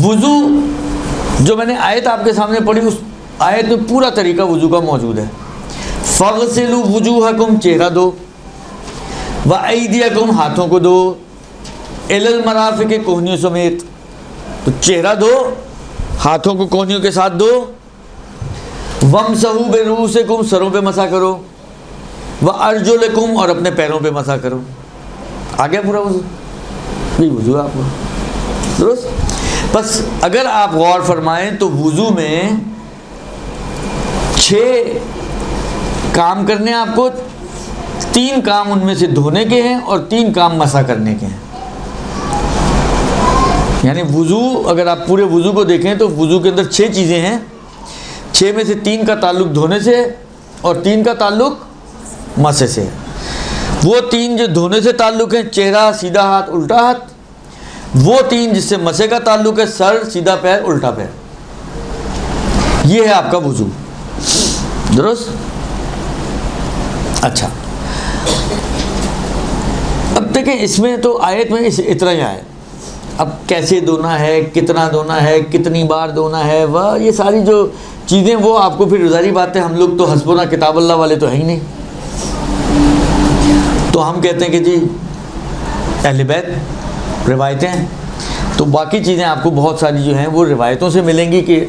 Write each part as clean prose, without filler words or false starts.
وضو جو میں نے آیت آپ کے سامنے پڑھی اس آیت میں پورا طریقہ وضو کا موجود ہے. فَاغْسِلُوا وُجُوهَكُمْ چہرہ دو، وَأَيْدِيَكُمْ ہاتھوں کو دو، إِلَى الْمَرَافِقِ کوہنیوں سمیت. تو چہرہ دو، ہاتھوں کو کوہنیوں کے ساتھ دو. وَامْسَحُوا بِرُؤُوسِكُمْ سروں پہ مسح کرو، وَأَرْجُلَكُمْ اور اپنے پیروں پہ مسح کرو. آ گیا پورا وضو؟ یہی وضو ہے آپ کا، درست. بس اگر آپ غور فرمائیں تو وضو میں 6 کام کرنے ہیں آپ کو، 3 کام ان میں سے دھونے کے ہیں اور 3 کام مسح کرنے کے ہیں. یعنی وضو اگر آپ پورے وضو کو دیکھیں تو وضو کے اندر 6 چیزیں ہیں، 6 میں سے 3 کا تعلق دھونے سے اور 3 کا تعلق مسح سے. وہ 3 جو دھونے سے تعلق ہیں، چہرہ، سیدھا ہاتھ، الٹا ہاتھ. وہ 3 جس سے مسح کا تعلق ہے، سر، سیدھا پیر، الٹا پیر. یہ ہے آپ کا وضو، درست. اچھا اب دیکھیں اس میں تو آیت میں اتنا ہی آیا. اب کیسے دھونا ہے، کتنا دھونا ہے، کتنی بار دھونا ہے، وہ یہ ساری جو چیزیں وہ آپ کو پھر ظاہری بات ہے ہم لوگ تو حسبنا کتاب اللہ والے تو ہیں ہی نہیں. تو ہم کہتے ہیں کہ جی اہل بیت روایتیں ہیں، تو باقی چیزیں آپ کو بہت ساری جو ہیں وہ روایتوں سے ملیں گی کہ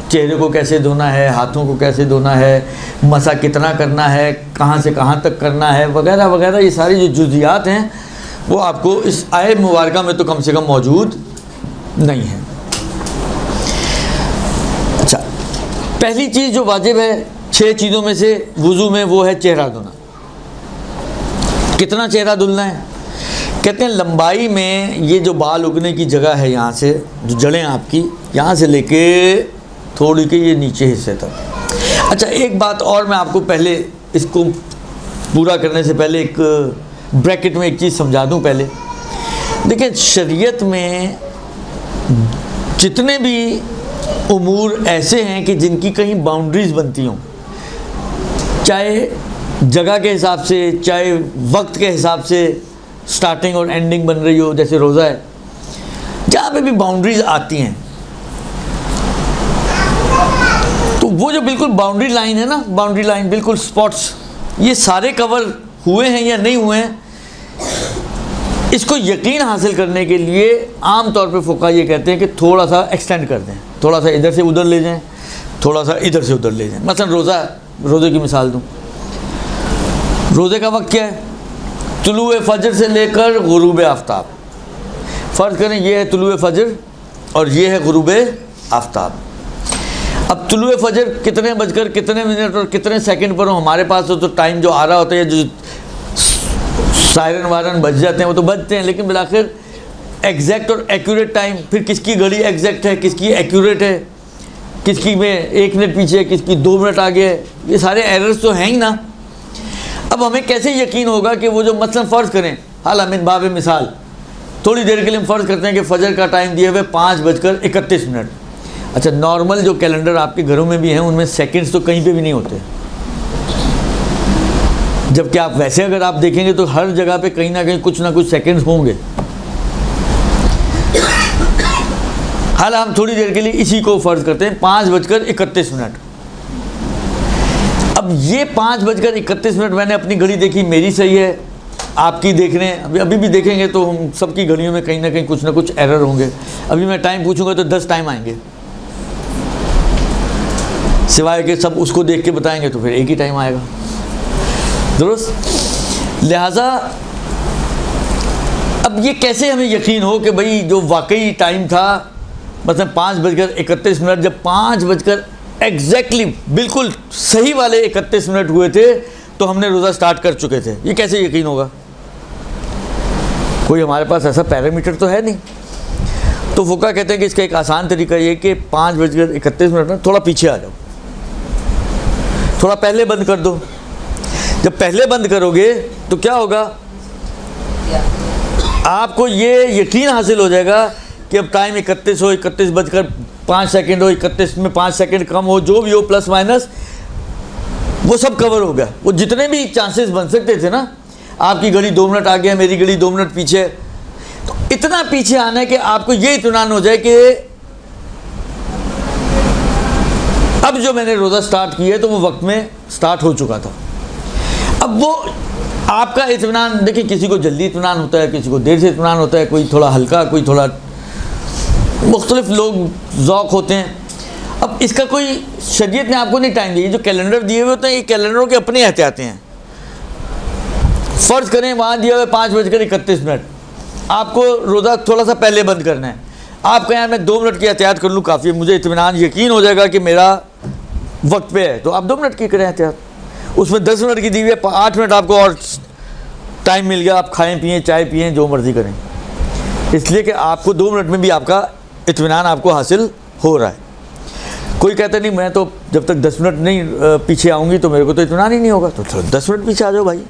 چہرے کو کیسے دھونا ہے، ہاتھوں کو کیسے دھونا ہے، مسح کتنا کرنا ہے، کہاں سے کہاں تک کرنا ہے، وغیرہ وغیرہ. یہ ساری جو جزیات ہیں وہ آپ کو اس آیت مبارکہ میں تو کم سے کم موجود نہیں ہے. اچھا پہلی چیز جو واجب ہے 6 چیزوں میں سے وضو میں وہ ہے چہرہ دھونا. کتنا چہرہ دھلنا ہے؟ کہتے ہیں لمبائی میں یہ جو بال اگنے کی جگہ ہے، یہاں سے جو جڑیں آپ کی، یہاں سے لے کے تھوڑی کے یہ نیچے حصے تک. اچھا ایک بات اور میں آپ کو پہلے اس کو پورا کرنے سے پہلے ایک بریکٹ میں ایک چیز سمجھا دوں. پہلے دیکھیں شریعت میں جتنے بھی امور ایسے ہیں کہ جن کی کہیں باؤنڈریز بنتی ہوں، چاہے جگہ کے حساب سے، چاہے وقت کے حساب سے سٹارٹنگ اور اینڈنگ بن رہی ہو، جیسے روزہ ہے، جہاں پہ بھی باؤنڈریز آتی ہیں تو وہ جو بالکل باؤنڈری لائن ہے نا، باؤنڈری لائن بالکل سپاٹس، یہ سارے کور ہوئے ہیں یا نہیں ہوئے ہیں، اس کو یقین حاصل کرنے کے لیے عام طور پہ فقہا یہ کہتے ہیں کہ تھوڑا سا ایکسٹینڈ کر دیں، تھوڑا سا ادھر سے ادھر لے جائیں، تھوڑا سا ادھر سے ادھر لے جائیں. مثلا روزے کی مثال دوں. روزے کا وقت کیا ہے؟ طلوع فجر سے لے کر غروب آفتاب. فرض کریں یہ ہے طلوع فجر اور یہ ہے غروب آفتاب. اب طلوع فجر کتنے بج کر کتنے منٹ اور کتنے سیکنڈ پر ہو ہمارے پاس تو ٹائم جو آ رہا ہوتا ہے، جو سائرن وائرن بج جاتے ہیں وہ تو بجتے ہیں، لیکن بالآخر ایگزیکٹ اور ایکوریٹ ٹائم، پھر کس کی گھڑی ایگزیکٹ ہے، کس کی ایکوریٹ ہے، کس کی میں 1 منٹ پیچھے، کس کی 2 منٹ آگے ہے، یہ سارے ایررز تو ہیں ہی نا. اب ہمیں کیسے یقین ہوگا کہ وہ جو مثلا فرض کریں، حالا من باب مثال، تھوڑی دیر کے لیے ہم فرض کرتے ہیں کہ فجر کا ٹائم دیے ہوئے 5:31. اچھا نارمل جو کیلنڈر آپ کے گھروں میں بھی ہیں ان میں سیکنڈز تو کہیں پہ بھی نہیں ہوتے، جبکہ آپ ویسے اگر آپ دیکھیں گے تو ہر جگہ پہ کہیں نہ کہیں کچھ نہ کچھ سیکنڈز ہوں گے. حالا ہم تھوڑی دیر کے لیے اسی کو فرض کرتے ہیں 5:31. اب یہ 5:31 میں نے اپنی گھڑی دیکھی، میری صحیح ہے، آپ کی دیکھ رہے ہیں، ابھی بھی دیکھیں گے تو ہم سب کی گھڑیوں میں کہیں نہ کہیں کچھ نہ کچھ ایرر ہوں گے. ابھی میں ٹائم پوچھوں گا تو 10 ٹائم آئیں گے، سوائے کہ سب اس کو دیکھ کے بتائیں گے تو پھر ایک ہی ٹائم آئے گا، درست. لہٰذا اب یہ کیسے ہمیں یقین ہو کہ بھئی جو واقعی ٹائم تھا مثلا 5:31، جب 5 ایگزیکٹلی بالکل صحیح والے 31 منٹ ہوئے تھے تو ہم نے روزہ سٹارٹ کر چکے تھے، یہ کیسے یقین ہوگا؟ کوئی ہمارے پاس ایسا پیرامیٹر تو ہے نہیں. تو فقہا کہتے ہیں کہ اس کا ایک آسان طریقہ یہ کہ 5:31 میں تھوڑا پیچھے آ جاؤ، تھوڑا پہلے بند کر دو. جب پہلے بند کرو گے تو کیا ہوگا؟ آپ کو یہ یقین حاصل ہو جائے گا کہ اب ٹائم 31 ہو، 31:05 ہو، 31 میں 5 سیکنڈ کم ہو، جو بھی ہو پلس مائنس وہ سب کور ہو گیا. وہ جتنے بھی چانسز بن سکتے تھے نا، آپ کی گھڑی 2 منٹ آگے ہے، میری گھڑی 2 منٹ پیچھے ہے، تو اتنا پیچھے آنا ہے کہ آپ کو یہ اطمینان ہو جائے کہ اب جو میں نے روزہ سٹارٹ کیا ہے تو وہ وقت میں سٹارٹ ہو چکا تھا. اب وہ آپ کا اطمینان دیکھیں, کسی کو جلدی اطمینان ہوتا ہے, کسی کو دیر سے اطمینان ہوتا ہے, کوئی تھوڑا ہلکا, کوئی تھوڑا, مختلف لوگ ذوق ہوتے ہیں. اب اس کا کوئی شریعت نے آپ کو نہیں ٹائم دیا. یہ جو کیلنڈر دیے ہوئے ہوتے ہیں یہ کیلنڈروں کے اپنے احتیاطیں ہیں. فرض کریں وہاں دیا ہوا ہے 5:31, آپ کو روزہ تھوڑا سا پہلے بند کرنا ہے. آپ کہیں یار میں 2 منٹ کی احتیاط کر لوں کافی ہے, مجھے اطمینان یقین ہو جائے گا کہ میرا وقت پہ ہے, تو آپ 2 منٹ کی کریں احتیاط. اس میں 10 منٹ کی دی ہوئی ہے, 8 منٹ آپ کو اور ٹائم مل گیا, آپ کھائیں پئیں, چائے پئیں, جو مرضی کریں, اس لیے کہ آپ کو 2 منٹ میں بھی آپ کا اطمینان آپ کو حاصل ہو رہا ہے. کوئی کہتا نہیں میں تو جب تک 10 منٹ نہیں پیچھے آؤں گی تو میرے کو تو اطمینان ہی نہیں ہوگا, تو 10 منٹ پیچھے آ جاؤ بھائی.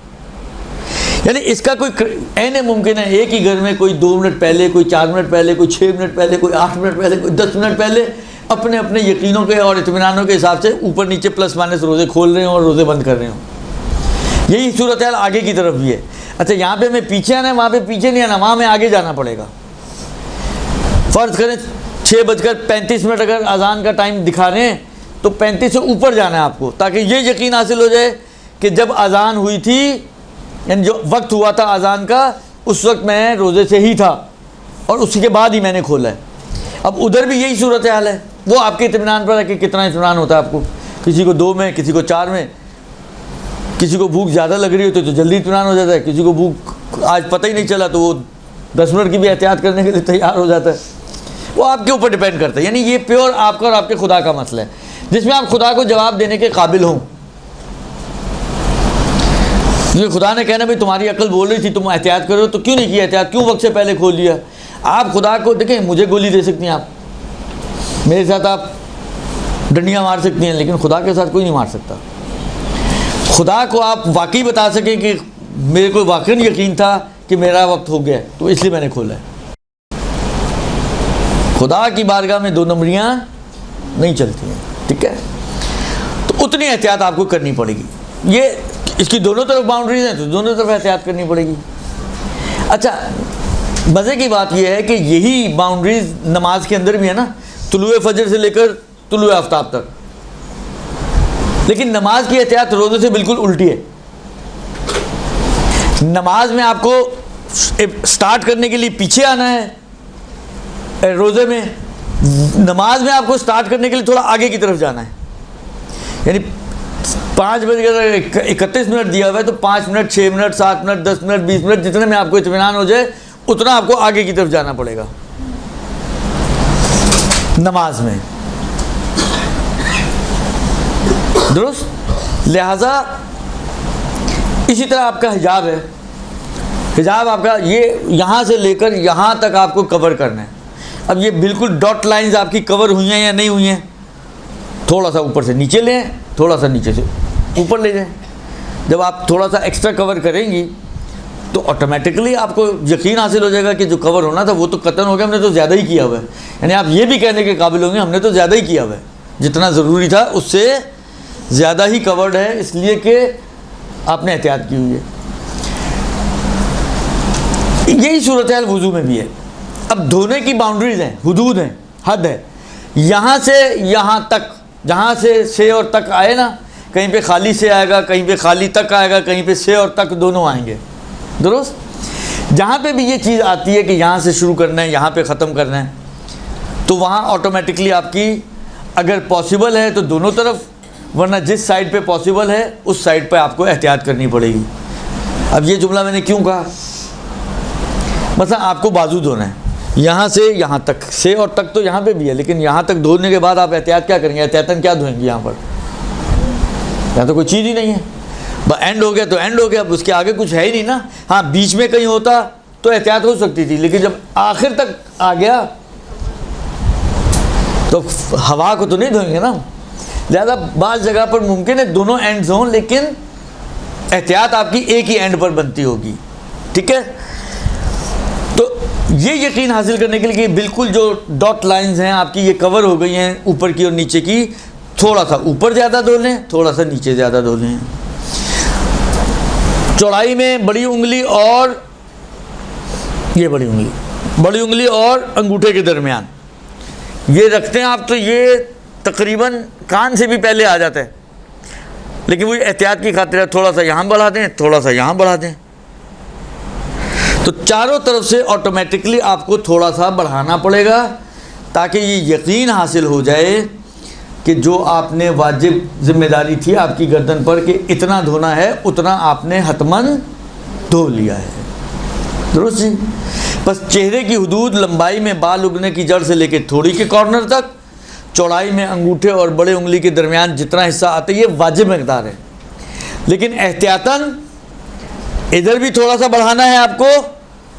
یعنی اس کا کوئی عین ممکن ہے ایک ہی گھر میں کوئی 2 منٹ پہلے, کوئی 4 منٹ پہلے, کوئی 6 منٹ پہلے, کوئی 8 منٹ پہلے, کوئی 10 منٹ پہلے اپنے اپنے یقینوں کے اور اطمینانوں کے حساب سے اوپر نیچے پلس مائنس روزے کھول رہے ہوں اور روزے بند کر رہے ہوں. یہی صورتحال آگے کی طرف بھی ہے. اچھا یہاں پہ ہمیں پیچھے آنا ہے, وہاں پہ پیچھے نہیں آنا, وہاں ہمیں آگے جانا پڑے گا. فرض کریں 6:35 اگر اذان کا ٹائم دکھا رہے ہیں تو 35 سے اوپر جانا ہے آپ کو, تاکہ یہ یقین حاصل ہو جائے کہ جب اذان ہوئی تھی, یعنی جو وقت ہوا تھا اذان کا, اس وقت میں روزے سے ہی تھا اور اسی کے بعد ہی میں نے کھولا ہے. اب ادھر بھی یہی صورتحال ہے, وہ آپ کے اطمینان پر ہے کہ کتنا اطمینان ہوتا ہے آپ کو. کسی کو 2 میں, کسی کو 4 میں, کسی کو بھوک زیادہ لگ رہی ہوتی ہے تو جلدی اطمینان ہو جاتا ہے, کسی کو بھوک آج پتہ ہی نہیں چلا تو وہ 10 منٹ کی بھی احتیاط کرنے کے لیے تیار ہو جاتا ہے. وہ آپ کے اوپر ڈیپینڈ کرتا ہے. یعنی یہ پیور آپ کا اور آپ کے خدا کا مسئلہ ہے, جس میں آپ خدا کو جواب دینے کے قابل ہوں. یہ خدا نے کہنا بھائی تمہاری عقل بول رہی تھی تم احتیاط کرو تو کیوں نہیں کیا احتیاط, کیوں وقت سے پہلے کھول لیا. آپ خدا کو دیکھیں, مجھے گولی دے سکتی ہیں آپ, میرے ساتھ آپ ڈنڈیاں مار سکتی ہیں, لیکن خدا کے ساتھ کوئی نہیں مار سکتا. خدا کو آپ واقعی بتا سکیں کہ میرے کو واقعی یقین تھا کہ میرا وقت ہو گیا تو اس لیے میں نے کھولا ہے. خدا کی بارگاہ میں 2 نمبریاں نہیں چلتی ہیں, ٹھیک ہے. تو اتنی احتیاط آپ کو کرنی پڑے گی. یہ اس کی دونوں طرف باؤنڈریز ہیں تو دونوں طرف احتیاط کرنی پڑے گی. اچھا مزے کی بات یہ ہے کہ یہی باؤنڈریز نماز کے اندر بھی ہے نا, طلوع فجر سے لے کر طلوع آفتاب تک. لیکن نماز کی احتیاط روزے سے بالکل الٹی ہے. نماز میں آپ کو سٹارٹ کرنے کے لیے پیچھے آنا ہے, روزے میں نماز میں آپ کو سٹارٹ کرنے کے لیے تھوڑا آگے کی طرف جانا ہے. یعنی 5:31 دیا ہوا ہے تو 5 minute, 6 minute, 7 minute, 10 minute, 20 minute, جتنے میں آپ کو اطمینان ہو جائے اتنا آپ کو آگے کی طرف جانا پڑے گا نماز میں. درست. لہذا اسی طرح آپ کا حجاب ہے, حجاب آپ کا یہ یہاں سے لے کر یہاں تک آپ کو کور کرنا ہے. اب یہ بالکل ڈاٹ لائنز آپ کی کور ہوئی ہیں یا نہیں ہوئی ہیں, تھوڑا سا اوپر سے نیچے لیں, تھوڑا سا نیچے سے اوپر لے جائیں. جب آپ تھوڑا سا ایکسٹرا کور کریں گی تو آٹومیٹکلی آپ کو یقین حاصل ہو جائے گا کہ جو کور ہونا تھا وہ تو قطعاً ہو گیا, ہم نے تو زیادہ ہی کیا ہوا ہے. یعنی آپ یہ بھی کہنے کے قابل ہوں گے ہم نے تو زیادہ ہی کیا ہوا ہے, جتنا ضروری تھا اس سے زیادہ ہی کورڈ ہے, اس لیے کہ آپ نے احتیاط کی ہوئی ہے. یہی صورتحال وضو میں بھی ہے. اب دھونے کی باؤنڈریز ہیں, حدود ہیں, حد ہے. یہاں سے یہاں تک, جہاں سے اور تک آئے نا, کہیں پہ خالی سے آئے گا, کہیں پہ خالی تک آئے گا, کہیں پہ سے اور تک دونوں آئیں گے. درست. جہاں پہ بھی یہ چیز آتی ہے کہ یہاں سے شروع کرنا ہے یہاں پہ ختم کرنا ہے, تو وہاں آٹومیٹکلی آپ کی اگر پاسبل ہے تو دونوں طرف, ورنہ جس سائڈ پہ پاسبل ہے اس سائڈ پہ آپ کو احتیاط کرنی پڑے گی. اب یہ جملہ میں نے کیوں کہا, مثلا آپ کو بازو دھونا ہے یہاں سے یہاں تک, سے اور تک تو یہاں پہ بھی ہے, لیکن یہاں تک دھونے کے بعد آپ احتیاط کیا کریں گے, احتیاطاً کیا دھوئیں گے یہاں پر, یہاں تو کوئی چیز ہی نہیں ہے, بس اینڈ ہو گیا تو اینڈ ہو گیا, اب اس کے آگے کچھ ہے ہی نہیں نا. ہاں بیچ میں کہیں ہوتا تو احتیاط ہو سکتی تھی, لیکن جب آخر تک آ گیا تو ہوا کو تو نہیں دھوئیں گے نا. لہذا بعض جگہ پر ممکن ہے دونوں اینڈز ہوں, لیکن احتیاط آپ کی ایک ہی اینڈ پر بنتی ہوگی. ٹھیک ہے. تو یہ یقین حاصل کرنے کے لیے کہ بالکل جو ڈاٹ لائنز ہیں آپ کی یہ کور ہو گئی ہیں اوپر کی اور نیچے کی, تھوڑا سا اوپر زیادہ دھو لیں, تھوڑا سا نیچے زیادہ دھو لیں. چوڑائی میں بڑی انگلی اور یہ بڑی انگلی اور انگوٹھے کے درمیان یہ رکھتے ہیں آپ, تو یہ تقریباً کان سے بھی پہلے آ جاتا ہے، لیکن وہ احتیاط کی خاطر تھوڑا سا یہاں بڑھا دیں، تھوڑا سا یہاں بڑھا دیں، تو چاروں طرف سے آٹومیٹکلی آپ کو تھوڑا سا بڑھانا پڑے گا تاکہ یہ یقین حاصل ہو جائے کہ جو آپ نے واجب ذمہ داری تھی آپ کی گردن پر کہ اتنا دھونا ہے اتنا آپ نے حتماً دھو لیا ہے. درست جی؟ بس چہرے کی حدود لمبائی میں بال اگنے کی جڑ سے لے کے تھوڑی کے کارنر تک، چوڑائی میں انگوٹھے اور بڑے انگلی کے درمیان جتنا حصہ آتا ہے یہ واجب مقدار ہے، لیکن احتیاطاً ادھر بھی تھوڑا سا بڑھانا ہے آپ کو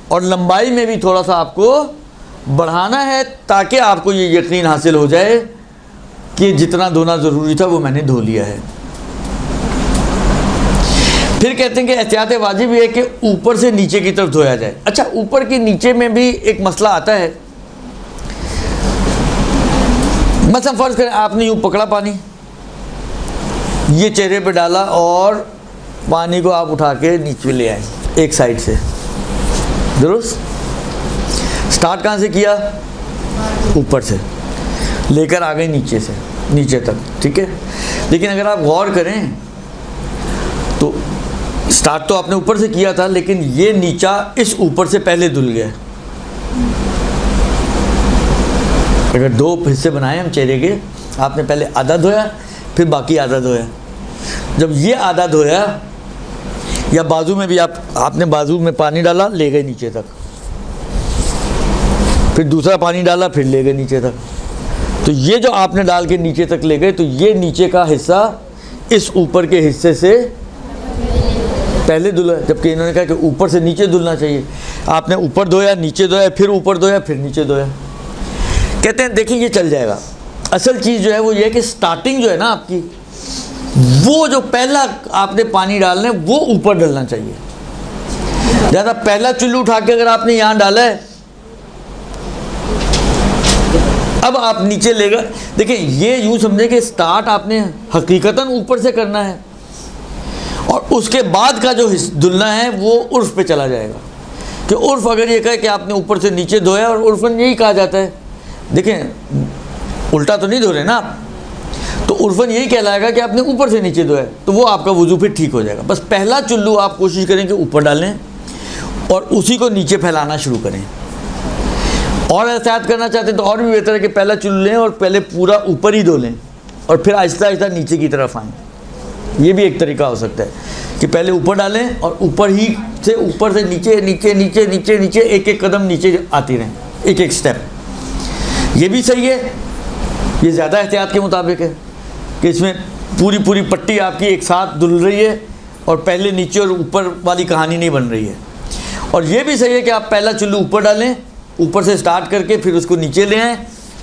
اور لمبائی میں بھی تھوڑا سا آپ کو بڑھانا ہے تاکہ آپ کو یہ یقین حاصل ہو جائے کہ جتنا دھونا ضروری تھا وہ میں نے دھو لیا ہے. پھر کہتے ہیں کہ احتیاط واجب یہ ہے کہ اوپر سے نیچے کی طرف دھویا جائے. اچھا، اوپر کے نیچے میں بھی ایک مسئلہ آتا ہے. مثلا فرض کریں آپ نے یوں پکڑا پانی، یہ چہرے پہ ڈالا اور پانی کو آپ اٹھا کے نیچے لے آئیں ایک سائڈ سے. درست؟ سٹارٹ کہاں سے کیا؟ اوپر سے لے کر آ گئے نیچے تک، ٹھیک ہے. لیکن اگر آپ غور کریں تو سٹارٹ تو آپ نے اوپر سے کیا تھا، لیکن یہ نیچا اس اوپر سے پہلے دھل گیا. اگر دو حصے بنائے ہم چہرے کے، آپ نے پہلے آدھا دھویا پھر باقی آدھا دھویا. جب یہ آدھا دھویا یا بازو میں بھی آپ نے بازو میں پانی ڈالا لے گئے نیچے تک، پھر دوسرا پانی ڈالا پھر لے گئے نیچے تک. تو یہ جو آپ نے ڈال کے نیچے تک لے گئے تو یہ نیچے کا حصہ اس اوپر کے حصے سے پہلے دھلا، جبکہ انہوں نے کہا کہ اوپر سے نیچے دھلنا چاہیے. آپ نے اوپر دھویا، نیچے دھویا، پھر اوپر دھویا، پھر نیچے دھویا. کہتے ہیں دیکھیں یہ چل جائے گا. اصل چیز جو ہے وہ یہ ہے کہ سٹارٹنگ جو ہے نا آپ کی، وہ جو پہلا آپ نے پانی ڈالنا ہے وہ اوپر ڈلنا چاہیے. زیادہ پہلا چلو اٹھا کے اگر آپ نے یہاں ڈالا ہے، اب آپ نیچے لے گا. دیکھیں یہ یوں سمجھیں کہ سٹارٹ آپ نے حقیقتاً اوپر سے کرنا ہے اور اس کے بعد کا جو دھلنا ہے وہ عرف پہ چلا جائے گا. کہ عرف اگر یہ کہے کہ آپ نے اوپر سے نیچے دھویا، اور عرفاً یہی کہا جاتا ہے، دیکھیں الٹا تو نہیں دھو رہے نا آپ، تو عرفاً یہی کہلائے گا کہ آپ نے اوپر سے نیچے دھویا، تو وہ آپ کا وضو پھر ٹھیک ہو جائے گا. بس پہلا چلو آپ کوشش کریں کہ اوپر ڈالیں اور اسی کو نیچے پھیلانا شروع کریں. اور احتیاط کرنا چاہتے ہیں تو اور بھی بہتر ہے کہ پہلا چلو لیں اور پہلے پورا اوپر ہی دھو لیں اور پھر آہستہ آہستہ نیچے کی طرف آئیں. یہ بھی ایک طریقہ ہو سکتا ہے کہ پہلے اوپر ڈالیں اور اوپر سے نیچے نیچے نیچے نیچے نیچے ایک ایک قدم نیچے آتی رہیں، ایک ایک سٹیپ. یہ بھی صحیح ہے، یہ زیادہ احتیاط کے مطابق ہے کہ اس میں پوری پٹی آپ کی ایک ساتھ دھل رہی ہے اور پہلے نیچے اور اوپر والی کہانی نہیں بن رہی ہے. اور یہ بھی صحیح ہے کہ آپ پہلا چلو اوپر ڈالیں، اوپر سے سٹارٹ کر کے پھر اس کو نیچے لے آئیں،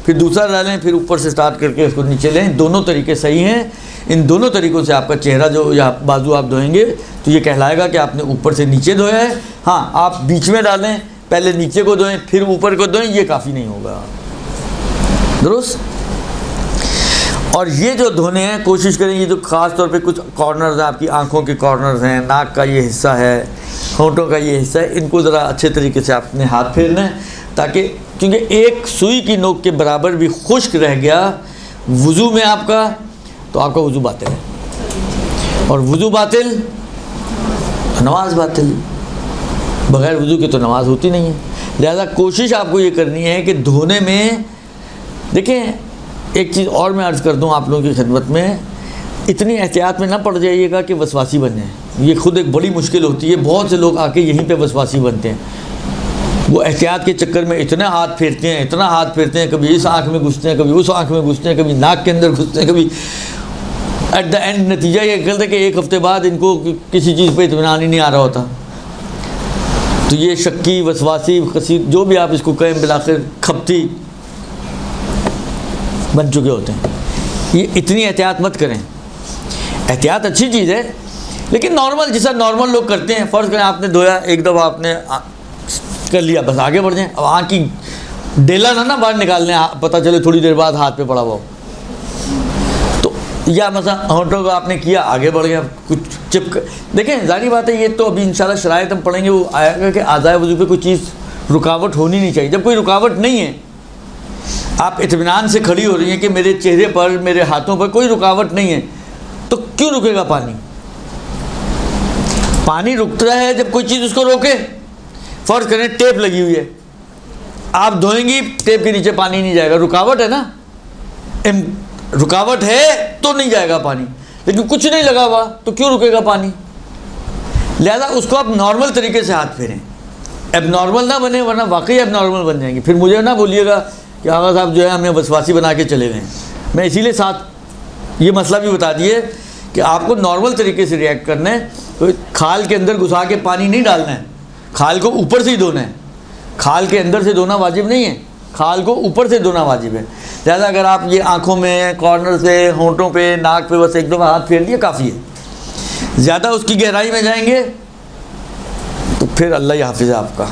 پھر دوسرا ڈالیں، پھر اوپر سے سٹارٹ کر کے اس کو نیچے لیں. دونوں طریقے صحیح ہیں. ان دونوں طریقوں سے آپ کا چہرہ جو یا بازو آپ دھوئیں گے تو یہ کہلائے گا کہ آپ نے اوپر سے نیچے دھویا ہے. ہاں آپ بیچ میں ڈالیں، پہلے نیچے کو دھوئیں پھر اوپر کو دھوئیں، یہ کافی نہیں ہوگا. درست؟ اور یہ جو دھونے ہیں کوشش کریں، یہ جو خاص طور پہ کچھ کارنرز ہیں، آپ کی آنکھوں کے کارنرز ہیں، ناک کا یہ حصہ ہے، ہونٹوں کا یہ حصہ ہے، ان کو ذرا اچھے طریقے سے آپ نے ہاتھ پھیرنا ہے تاکہ، کیونکہ ایک سوئی کی نوک کے برابر بھی خشک رہ گیا وضو میں آپ کا تو آپ کا وضو باطل ہے، اور وضو باطل نماز باطل. بغیر وضو کے تو نماز ہوتی نہیں ہے. لہذا کوشش آپ کو یہ کرنی ہے کہ دھونے میں، دیکھیں ایک چیز اور میں عرض کر دوں آپ لوگوں کی خدمت میں، اتنی احتیاط میں نہ پڑ جائیے گا کہ وسواسی بن جائیں. یہ خود ایک بڑی مشکل ہوتی ہے. بہت سے لوگ آ کے یہیں پہ وسواسی بنتے ہیں. وہ احتیاط کے چکر میں اتنا ہاتھ پھیرتے ہیں، کبھی اس آنکھ میں گھستے ہیں، کبھی اس آنکھ میں گھستے ہیں، کبھی ناک کے اندر گھستے ہیں، کبھی ایٹ دا اینڈ نتیجہ یہ نکلتا ہے کہ ایک ہفتے بعد ان کو کسی چیز پہ اطمینان ہی نہیں آ رہا ہوتا. تو یہ شکی، وسواسی، خسید، جو بھی آپ اس کو کہیں، بالآخر کھپتی بن چکے ہوتے ہیں. یہ اتنی احتیاط مت کریں. احتیاط اچھی چیز ہے لیکن نارمل، جیسا نارمل لوگ کرتے ہیں. فرض کریں آپ نے دھویا، ایک دفعہ آپ نے کر لیا، بس آگے بڑھ جائیں. اب آنکھ کی ڈیلا نہ باہر نکالنے، پتہ چلے تھوڑی دیر بعد ہاتھ پہ پڑا ہوا ہو تو، یا مثلا ہونٹوں کو آپ نے کیا، آگے بڑھ گیا، کچھ چپک. دیکھیں ظاہری بات ہے یہ تو ابھی انشاءاللہ شرائط ہم پڑھیں گے، وہ آئے گا کہ اعضائے وضو پہ کوئی چیز رکاوٹ ہونی نہیں چاہیے. جب کوئی رکاوٹ نہیں ہے آپ اطمینان سے کھڑی ہو رہی ہیں کہ میرے چہرے پر میرے ہاتھوں پر کوئی رکاوٹ نہیں ہے، تو کیوں رکے گا پانی؟ پانی رکتا ہے جب کوئی چیز اس کو روکے. فرض کریں ٹیپ لگی ہوئی ہے، آپ دھوئیں گی ٹیپ کے نیچے پانی نہیں جائے گا، رکاوٹ ہے نا، رکاوٹ ہے تو نہیں جائے گا پانی. لیکن کچھ نہیں لگا ہوا تو کیوں رکے گا پانی؟ لہذا اس کو آپ نارمل طریقے سے ہاتھ پھیریں، اب نارمل نہ بنے ورنہ واقعی اب نارمل بن جائیں گی. پھر مجھے نہ بولیے گا کہ آغا صاحب جو ہے ہمیں وسواسی بنا کے چلے گئے. میں اسی لیے ساتھ یہ مسئلہ بھی بتا دیے کہ آپ کو نارمل طریقے سے ریئیکٹ کرنا ہے. تو کھال کے اندر گھسا کے پانی نہیں ڈالنا ہے، کھال کو اوپر سے ہی دھونا ہے. کھال کے اندر سے دھونا واجب نہیں ہے، کھال کو اوپر سے دھونا واجب ہے. لہٰذا اگر آپ یہ آنکھوں میں، کارنر سے، ہونٹوں پہ، ناک پہ بس ایک دفعہ ہاتھ پھیر لیے کافی ہے. زیادہ اس کی گہرائی میں جائیں گے تو پھر اللہ ہی حافظ ہے آپ کا.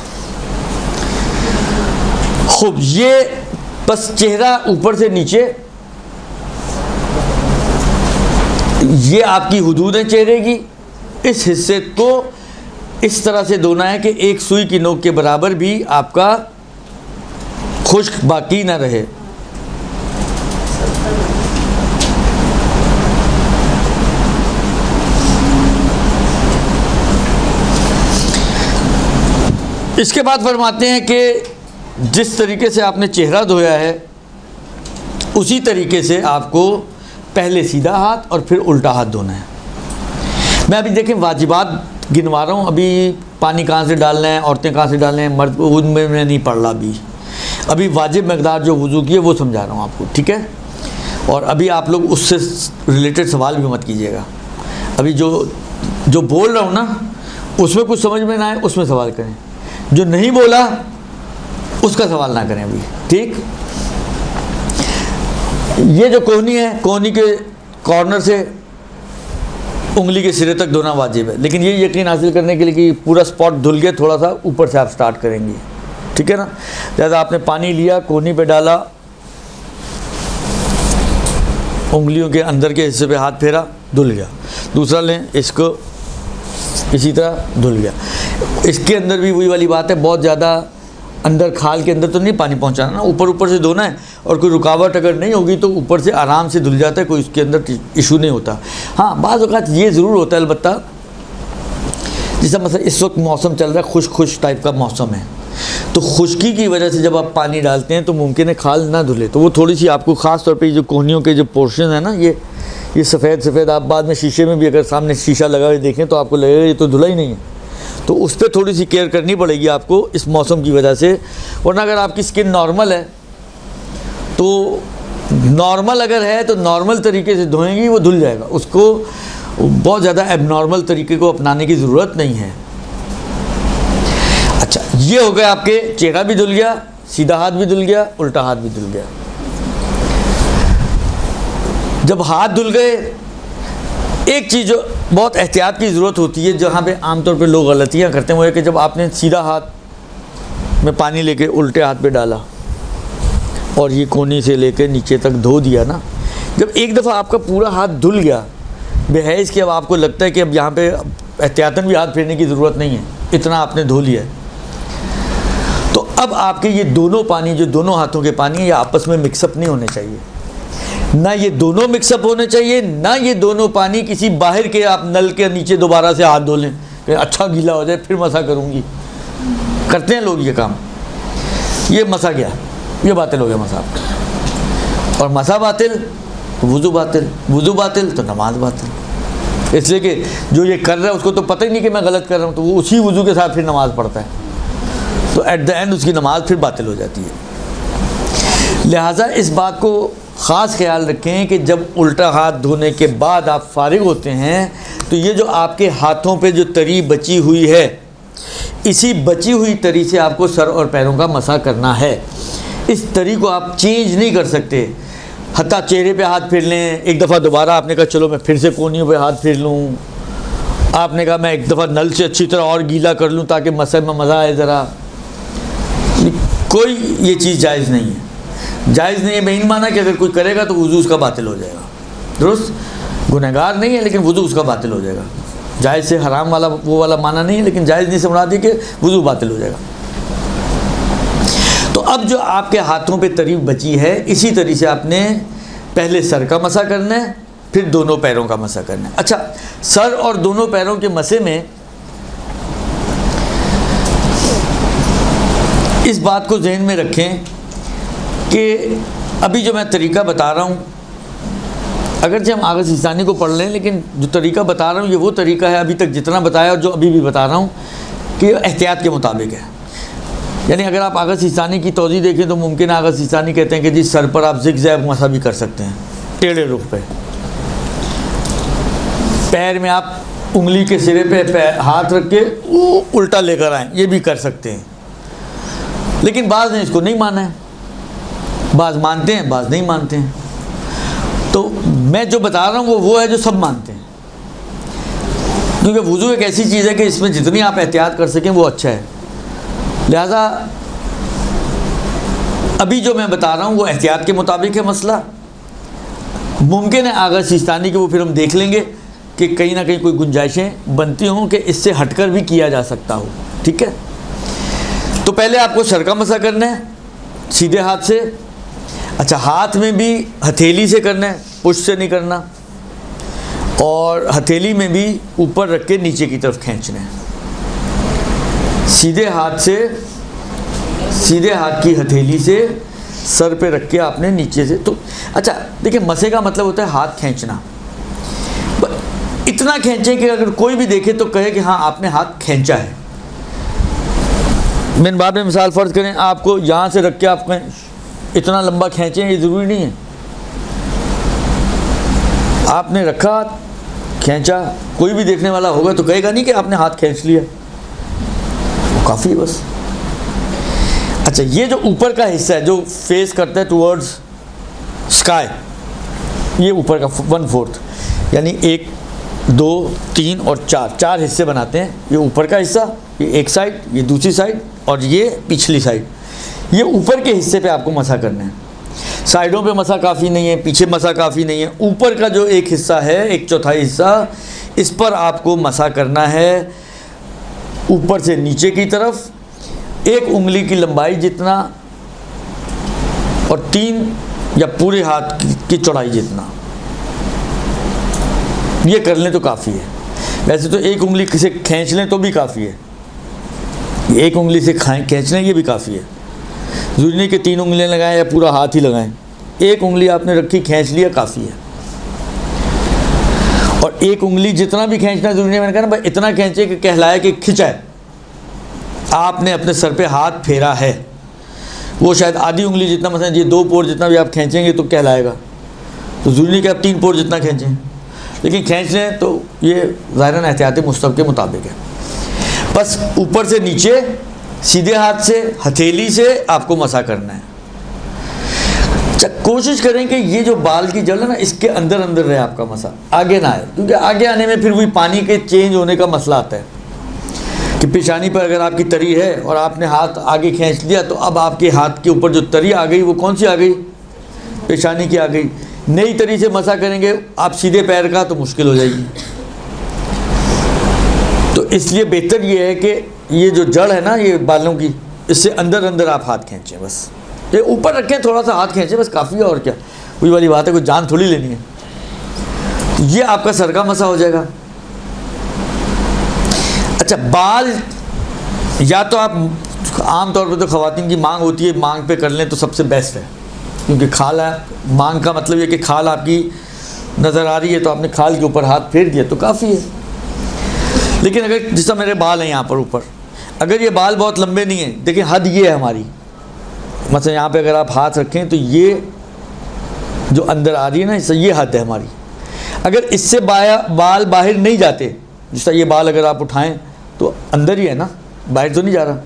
خوب، یہ بس چہرہ اوپر سے نیچے، یہ آپ کی حدود ہے چہرے کی. اس حصے کو اس طرح سے دھونا ہے کہ ایک سوئی کی نوک کے برابر بھی آپ کا خشک باقی نہ رہے. اس کے بعد فرماتے ہیں کہ جس طریقے سے آپ نے چہرہ دھویا ہے اسی طریقے سے آپ کو پہلے سیدھا ہاتھ اور پھر الٹا ہاتھ دھونا ہے. میں ابھی دیکھیں واجبات گنوا رہا ہوں، ابھی پانی کہاں سے ڈالنا ہے، عورتیں کہاں سے ڈالنا ہے، مرد ان میں نہیں پڑھ رہا. ابھی واجب مقدار جو وضو کی ہے وہ سمجھا رہا ہوں آپ کو، ٹھیک ہے؟ اور ابھی آپ لوگ اس سے ریلیٹڈ سوال بھی مت کیجیے گا. ابھی جو بول رہا ہوں نا اس میں کچھ سمجھ میں نہ آئے اس میں سوال کریں، جو نہیں بولا اس کا سوال نہ کریں ابھی، ٹھیک؟ یہ جو کوہنی ہے، کوہنی کے کارنر سے انگلی کے سرے تک دھونا واجب ہے. لیکن یہ یقین حاصل کرنے کے لیے کہ پورا اسپاٹ دھل گیا، تھوڑا سا اوپر سے آپ سٹارٹ کریں گے، ٹھیک ہے نا؟ لہٰذا آپ نے پانی لیا، کوہنی پہ ڈالا، انگلیوں کے اندر کے حصے پہ ہاتھ پھیرا، دھل گیا. دوسرا لیں، اس کو اسی طرح دھل گیا. اس کے اندر بھی وہی والی بات ہے، بہت زیادہ اندر کھال کے اندر تو نہیں پانی پہنچانا نا، اوپر سے دھونا ہے. اور کوئی رکاوٹ اگر نہیں ہوگی تو اوپر سے آرام سے دھل جاتا ہے، کوئی اس کے اندر ایشو نہیں ہوتا. ہاں بعض اوقات یہ ضرور ہوتا ہے البتہ، جیسا مثلا اس وقت موسم چل رہا ہے، خشک ٹائپ کا موسم ہے، تو خشکی کی وجہ سے جب آپ پانی ڈالتے ہیں تو ممکن ہے کھال نہ دھلے. تو وہ تھوڑی سی آپ کو خاص طور پہ جو کوہنیوں کے جو پورشن ہے نا، یہ سفید آپ بعد میں شیشے میں بھی اگر سامنے شیشہ لگا ہوئے دیکھیں تو آپ کو لگے گا یہ تو دھلا ہی نہیں ہے. تو اس پہ تھوڑی سی کیئر کرنی پڑے گی آپ کو اس موسم کی وجہ سے. ورنہ اگر آپ کی سکن نارمل ہے تو نارمل اگر ہے تو نارمل طریقے سے دھوئیں گی وہ دھل جائے گا. اس کو بہت زیادہ ایب نارمل طریقے کو اپنانے کی ضرورت نہیں ہے. اچھا، یہ ہو گیا آپ کے چہرہ بھی دھل گیا، سیدھا ہاتھ بھی دھل گیا، الٹا ہاتھ بھی دھل گیا. جب ہاتھ دھل گئے، ایک چیز جو بہت احتیاط کی ضرورت ہوتی ہے، جہاں پہ عام طور پہ لوگ غلطیاں کرتے ہیں، وہ ہے کہ جب آپ نے سیدھا ہاتھ میں پانی لے کے الٹے ہاتھ پہ ڈالا اور یہ کونی سے لے کے نیچے تک دھو دیا نا، جب ایک دفعہ آپ کا پورا ہاتھ دھل گیا بے حیث کہ اب آپ کو لگتا ہے کہ اب یہاں پہ احتیاطاً بھی ہاتھ پھیرنے کی ضرورت نہیں ہے، اتنا آپ نے دھو لیا ہے، تو اب آپ کے یہ دونوں پانی، جو دونوں ہاتھوں کے پانی ہیں، یہ آپس میں مکس اپ نہیں ہونے چاہیے. نہ یہ دونوں مکس اپ ہونے چاہیے، نہ یہ دونوں پانی کسی باہر کے آپ نل کے نیچے دوبارہ سے ہاتھ دھو لیں کہ اچھا گیلا ہو جائے پھر مسا کروں گی. کرتے ہیں لوگ یہ کام، یہ مسا گیا، یہ باطل ہو گیا مسا. اور مسا باطل، وضو باطل، وضو باطل تو نماز باطل. اس لیے کہ جو یہ کر رہا ہے اس کو تو پتہ ہی نہیں کہ میں غلط کر رہا ہوں، تو وہ اسی وضو کے ساتھ پھر نماز پڑھتا ہے، تو ایٹ دا اینڈ اس کی نماز پھر باطل ہو جاتی ہے. لہٰذا اس بات کو خاص خیال رکھیں کہ جب الٹا ہاتھ دھونے کے بعد آپ فارغ ہوتے ہیں تو یہ جو آپ کے ہاتھوں پہ جو تری بچی ہوئی ہے، اسی بچی ہوئی تری سے آپ کو سر اور پیروں کا مسح کرنا ہے. اس تری کو آپ چینج نہیں کر سکتے. حتیٰ چہرے پہ ہاتھ پھیر لیں، ایک دفعہ دوبارہ آپ نے کہا چلو میں پھر سے کونیوں پہ ہاتھ پھیر لوں، آپ نے کہا میں ایک دفعہ نل سے اچھی طرح اور گیلا کر لوں تاکہ مسح میں مزہ آئے ذرا. کوئی یہ چیز جائز نہیں ہے. جائز نہیں ہے میں ان مانا کہ اگر کوئی کرے گا تو وضو اس کا باطل ہو جائے گا. درست، گنہگار نہیں ہے لیکن وضو اس کا باطل ہو جائے گا. جائز سے حرام والا وہ والا معنی نہیں ہے، لیکن جائز نہیں سے مراد ہے کہ وضو باطل ہو جائے گا. تو اب جو آپ کے ہاتھوں پہ تری بچی ہے اسی طریقے سے آپ نے پہلے سر کا مسح کرنا ہے، پھر دونوں پیروں کا مسح کرنا ہے۔ اچھا، سر اور دونوں پیروں کے مسح میں اس بات کو ذہن میں رکھیں کہ ابھی جو میں طریقہ بتا رہا ہوں، اگرچہ ہم آغاز سیستانی کو پڑھ لیں، لیکن جو طریقہ بتا رہا ہوں یہ وہ طریقہ ہے ابھی تک جتنا بتایا اور جو ابھی بھی بتا رہا ہوں کہ احتیاط کے مطابق ہے۔ یعنی اگر آپ آغاز سیستانی کی توضیح دیکھیں تو ممکن ہے آغاز سیستانی کہتے ہیں کہ جی سر پر آپ زگ زیگ مسح بھی کر سکتے ہیں ٹیڑھے رخ پہ، پیر میں آپ انگلی کے سرے پہ ہاتھ رکھ کے الٹا لے کر آئیں، یہ بھی کر سکتے ہیں، لیکن بعض نے اس کو نہیں مانا ہے، بعض مانتے ہیں بعض نہیں مانتے ہیں۔ تو میں جو بتا رہا ہوں وہ ہے جو سب مانتے ہیں، کیونکہ وضو ایک ایسی چیز ہے کہ اس میں جتنی آپ احتیاط کر سکیں وہ اچھا ہے، لہذا ابھی جو میں بتا رہا ہوں وہ احتیاط کے مطابق ہے مسئلہ۔ ممکن ہے آغاز سیستانی کے وہ پھر ہم دیکھ لیں گے کہ کہیں نہ کہیں کوئی گنجائشیں بنتی ہوں کہ اس سے ہٹ کر بھی کیا جا سکتا ہو، ٹھیک ہے۔ تو پہلے آپ کو سر کا مسح کرنا ہے سیدھے ہاتھ سے۔ اچھا، ہاتھ میں بھی ہتھیلی سے کرنا ہے، پش سے نہیں کرنا، اور ہتھیلی میں بھی اوپر رکھ کے نیچے کی طرف کھینچنا ہے، سیدھے ہاتھ سے، سیدھے ہاتھ کی ہتھیلی سے سر پہ رکھ کے آپ نے نیچے سے۔ تو اچھا دیکھیں، مسح کا مطلب ہوتا ہے ہاتھ کھینچنا، اتنا کھینچیں کہ اگر کوئی بھی دیکھے تو کہے کہ ہاں آپ نے ہاتھ کھینچا ہے۔ میں بعد میں مثال فرض کریں آپ کو یہاں سے رکھ کے آپ اتنا لمبا کھینچیں، یہ ضروری نہیں ہے، آپ نے رکھا کھینچا، کوئی بھی دیکھنے والا ہوگا تو کہے گا نہیں کہ آپ نے ہاتھ کھینچ لیا، وہ کافی ہے بس۔ اچھا، یہ جو اوپر کا حصہ ہے جو فیس کرتا ہے ٹورڈز اسکائی، یہ اوپر کا 1/4 یعنی 1 2 3 اور 4 حصے بناتے ہیں، یہ اوپر کا حصہ، یہ ایک سائڈ، یہ دوسری سائڈ، اور یہ پچھلی سائڈ۔ یہ اوپر کے حصے پہ آپ کو مسح کرنا ہے، سائڈوں پہ مسح کافی نہیں ہے، پیچھے مسح کافی نہیں ہے، اوپر کا جو ایک حصہ ہے، 1/4 حصہ، اس پر آپ کو مسح کرنا ہے اوپر سے نیچے کی طرف، 1 انگلی کی لمبائی جتنا اور 3 یا پورے ہاتھ کی چوڑائی جتنا، یہ کر لیں تو کافی ہے۔ ویسے تو 1 انگلی سے کھینچ لیں تو بھی کافی ہے، 1 انگلی سے کھینچ لیں یہ بھی کافی ہے، ضروری نہیں کہ 3 انگلیاں لگائیں یا پورا ہاتھ ہی لگائیں، 1 انگلی آپ نے رکھی کھینچ لیا کافی ہے۔ اور 1 انگلی جتنا بھی کھینچنا ضروری نہیں، میں نے کہا نا بھائی اتنا کھینچے کہ کہلائے کہ کھنچا ہے، آپ نے اپنے سر پہ ہاتھ پھیرا ہے، وہ شاید آدھی انگلی جتنا، مثلا یہ 2 پور جتنا بھی آپ کھینچیں گے تو کہلائے گا، تو ضروری نہیں کہ آپ 3 پور جتنا کھینچیں، لیکن کھینچ لیں تو یہ ظاہراً احتیاطی مستحب کے مطابق ہے۔ بس اوپر سے نیچے سیدھے ہاتھ سے ہتھیلی سے آپ کو مسح کرنا ہے۔ اچھا، کوشش کریں کہ یہ جو بال کی جڑ ہے نا اس کے اندر اندر رہے آپ کا مسح، آگے نہ آئے، کیونکہ آگے آنے میں پھر وہی پانی کے چینج ہونے کا مسئلہ آتا ہے کہ پیشانی پر اگر آپ کی تری ہے اور آپ نے ہاتھ آگے کھینچ لیا تو اب آپ کے ہاتھ کے اوپر جو تری آ گئی وہ کون سی آ گئی؟ پیشانی کی آ گئی۔ نئی تری سے مسح کریں گے آپ سیدھے پیر کا تو مشکل ہو جائے گی، تو اس لیے بہتر یہ ہے کہ یہ جو جڑ ہے نا یہ بالوں کی، اس سے اندر اندر آپ ہاتھ کھینچیں، بس یہ اوپر رکھیں تھوڑا سا ہاتھ کھینچیں بس کافی ہے، اور کیا وہی والی بات ہے، کوئی جان تھوڑی لینی ہے۔ یہ آپ کا سر کا مسح ہو جائے گا۔ اچھا، بال یا تو آپ عام طور پہ تو خواتین کی مانگ ہوتی ہے، مانگ پہ کر لیں تو سب سے بیسٹ ہے، کیونکہ کھال ہے، مانگ کا مطلب یہ کہ کھال آپ کی نظر آ رہی ہے تو آپ نے کھال کے اوپر ہاتھ پھیر دیا تو کافی ہے۔ لیکن اگر جس طرح میرے بال ہیں یہاں پر اوپر، اگر یہ بال بہت لمبے نہیں ہیں، دیکھیں حد یہ ہے ہماری، مثلا یہاں پہ اگر آپ ہاتھ رکھیں تو یہ جو اندر آ رہی ہے نا یہ حد ہے ہماری، اگر اس سے بال باہر نہیں جاتے، جس طرح یہ بال اگر آپ اٹھائیں تو اندر ہی ہے نا، باہر تو نہیں جا رہا،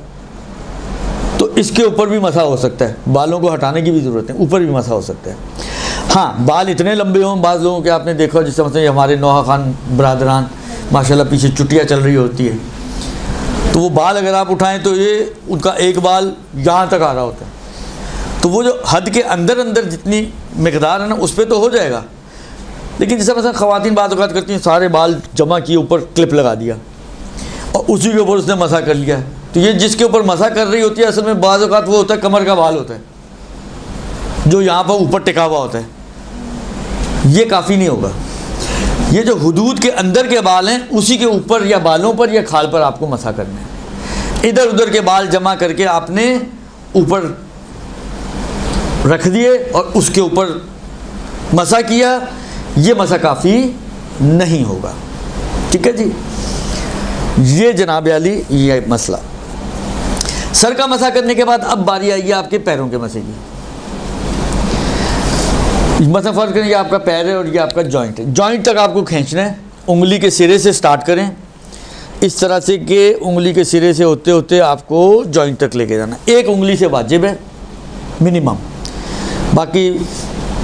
تو اس کے اوپر بھی مسح ہو سکتا ہے، بالوں کو ہٹانے کی بھی ضرورت ہے، اوپر بھی مسح ہو سکتا ہے۔ ہاں، بال اتنے لمبے ہوں، بعض لوگوں کے آپ نے دیکھا جس طرح مثلا ہمارے نوحہ خان برادران ماشاءاللہ پیچھے چٹیاں چل رہی ہوتی ہے، تو وہ بال اگر آپ اٹھائیں تو یہ ان کا ایک بال یہاں تک آ رہا ہوتا ہے، تو وہ جو حد کے اندر اندر جتنی مقدار ہے نا اس پہ تو ہو جائے گا، لیکن جیسے مثلا خواتین بعض اوقات کرتی ہیں سارے بال جمع کیے اوپر کلپ لگا دیا اور اسی کے اوپر اس نے مسح کر لیا، تو یہ جس کے اوپر مسح کر رہی ہوتی ہے اصل میں بعض اوقات وہ ہوتا ہے کمر کا بال ہوتا ہے جو یہاں پر اوپر ٹکا ہوا ہوتا ہے، یہ کافی نہیں ہوگا۔ یہ جو حدود کے اندر کے بال ہیں اسی کے اوپر یا بالوں پر یا کھال پر آپ کو مسح کرنا ہے۔ ادھر ادھر کے بال جمع کر کے آپ نے اوپر رکھ دیے اور اس کے اوپر مسح کیا، یہ مسح کافی نہیں ہوگا، ٹھیک ہے جی۔ یہ جناب عالی یہ مسئلہ۔ سر کا مسح کرنے کے بعد اب باری آئی ہے آپ کے پیروں کے مسح کی۔ مسح فرض کریں یہ آپ کا پیر ہے اور یہ آپ کا جوائنٹ ہے، جوائنٹ تک آپ کو کھینچنا ہے، انگلی کے سرے سے سٹارٹ کریں اس طرح سے کہ انگلی کے سرے سے ہوتے ہوتے آپ کو جوائنٹ تک لے کے جانا۔ ایک انگلی سے واجب ہے منیمم، باقی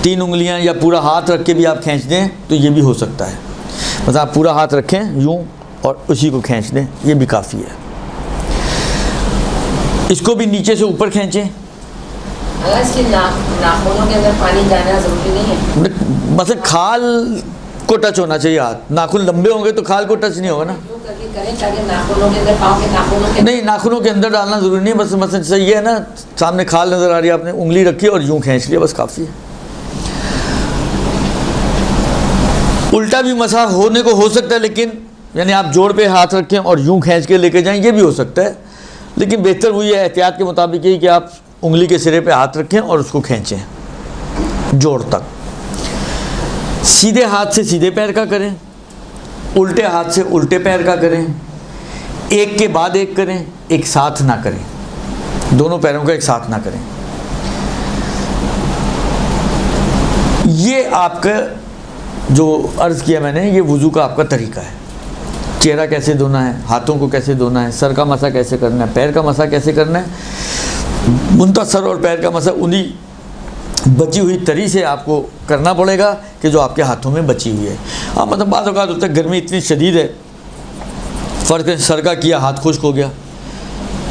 3 انگلیاں یا پورا ہاتھ رکھ کے بھی آپ کھینچ دیں تو یہ بھی ہو سکتا ہے، بس آپ پورا ہاتھ رکھیں یوں اور اسی کو کھینچ دیں، یہ بھی کافی ہے۔ اس کو بھی نیچے سے اوپر کھینچیں۔ اگر اس کے ناخنوں کے اندر پانی جانا ضروری نہیں ہے، مثلا کھال کو ٹچ ہونا چاہیے ہاتھ، ناخن لمبے ہوں گے تو کھال کو ٹچ نہیں ہوگا نا، یوں کر کے کریں تاکہ ناخنوں کے اندر، پاؤں کے ناخنوں کے نہیں ناخنوں کے اندر ڈالنا ضروری نہیں ہے، بس مثلا صحیح ہے نا، سامنے کھال نظر آ رہی ہے، آپ نے انگلی رکھی اور یوں کھینچ لیا، بس کافی ہے۔ الٹا بھی مسح ہونے کو ہو سکتا ہے، لیکن یعنی آپ جوڑ پہ ہاتھ رکھیں اور یوں کھینچ کے لے کے جائیں، یہ بھی ہو سکتا ہے، لیکن بہتر وہی ہے احتیاط کے مطابق یہی کہ آپ انگلی کے سرے پہ ہاتھ رکھیں اور اس کو کھینچیں جوڑ تک۔ سیدھے ہاتھ سے سیدھے پیر کا کریں، الٹے ہاتھ سے الٹے پیر کا کریں، ایک کے بعد ایک کریں، ایک ساتھ نہ کریں، دونوں پیروں کا ایک ساتھ نہ کریں۔ یہ آپ کا جو عرض کیا میں نے، یہ وضو کا آپ کا طریقہ ہے۔ چہرہ کیسے دھونا ہے، ہاتھوں کو کیسے دھونا ہے، سر کا مسح کیسے کرنا ہے، پیر کا مسح کیسے کرنا ہے، منتہا سر اور پیر کا مسح انہی بچی ہوئی تری سے آپ کو کرنا پڑے گا کہ جو آپ کے ہاتھوں میں بچی ہوئی ہے۔ ہاں مطلب بعض اوقات ہوتا ہے گرمی اتنی شدید ہے، فرق سر کا کیا ہاتھ خشک ہو گیا،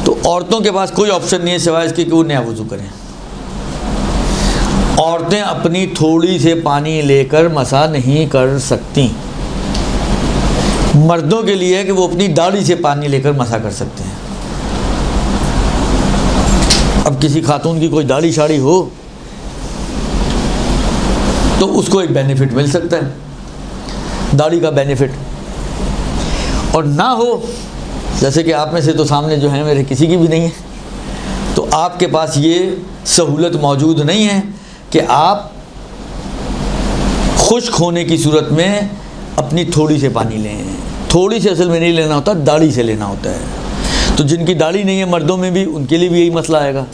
تو عورتوں کے پاس کوئی آپشن نہیں ہے سوائے اس کے کہ وہ نیا وضو کریں۔ عورتیں اپنی تھوڑی سے پانی لے کر مسح نہیں کر سکتی، مردوں کے لیے ہے کہ وہ اپنی داڑھی سے پانی لے کر مسح کر سکتے ہیں۔ اب کسی خاتون کی کوئی داڑھی شاڑھی ہو تو اس کو ایک بینیفٹ مل سکتا ہے، داڑھی کا بینیفٹ، اور نہ ہو جیسے کہ آپ میں سے تو سامنے جو ہیں میرے کسی کی بھی نہیں ہے، تو آپ کے پاس یہ سہولت موجود نہیں ہے کہ آپ خشک ہونے کی صورت میں اپنی تھوڑی سے پانی لیں۔ تھوڑی سے اصل میں نہیں لینا ہوتا، داڑھی سے لینا ہوتا ہے، تو جن کی داڑھی نہیں ہے مردوں میں بھی، ان کے لیے بھی یہی مسئلہ آئے گا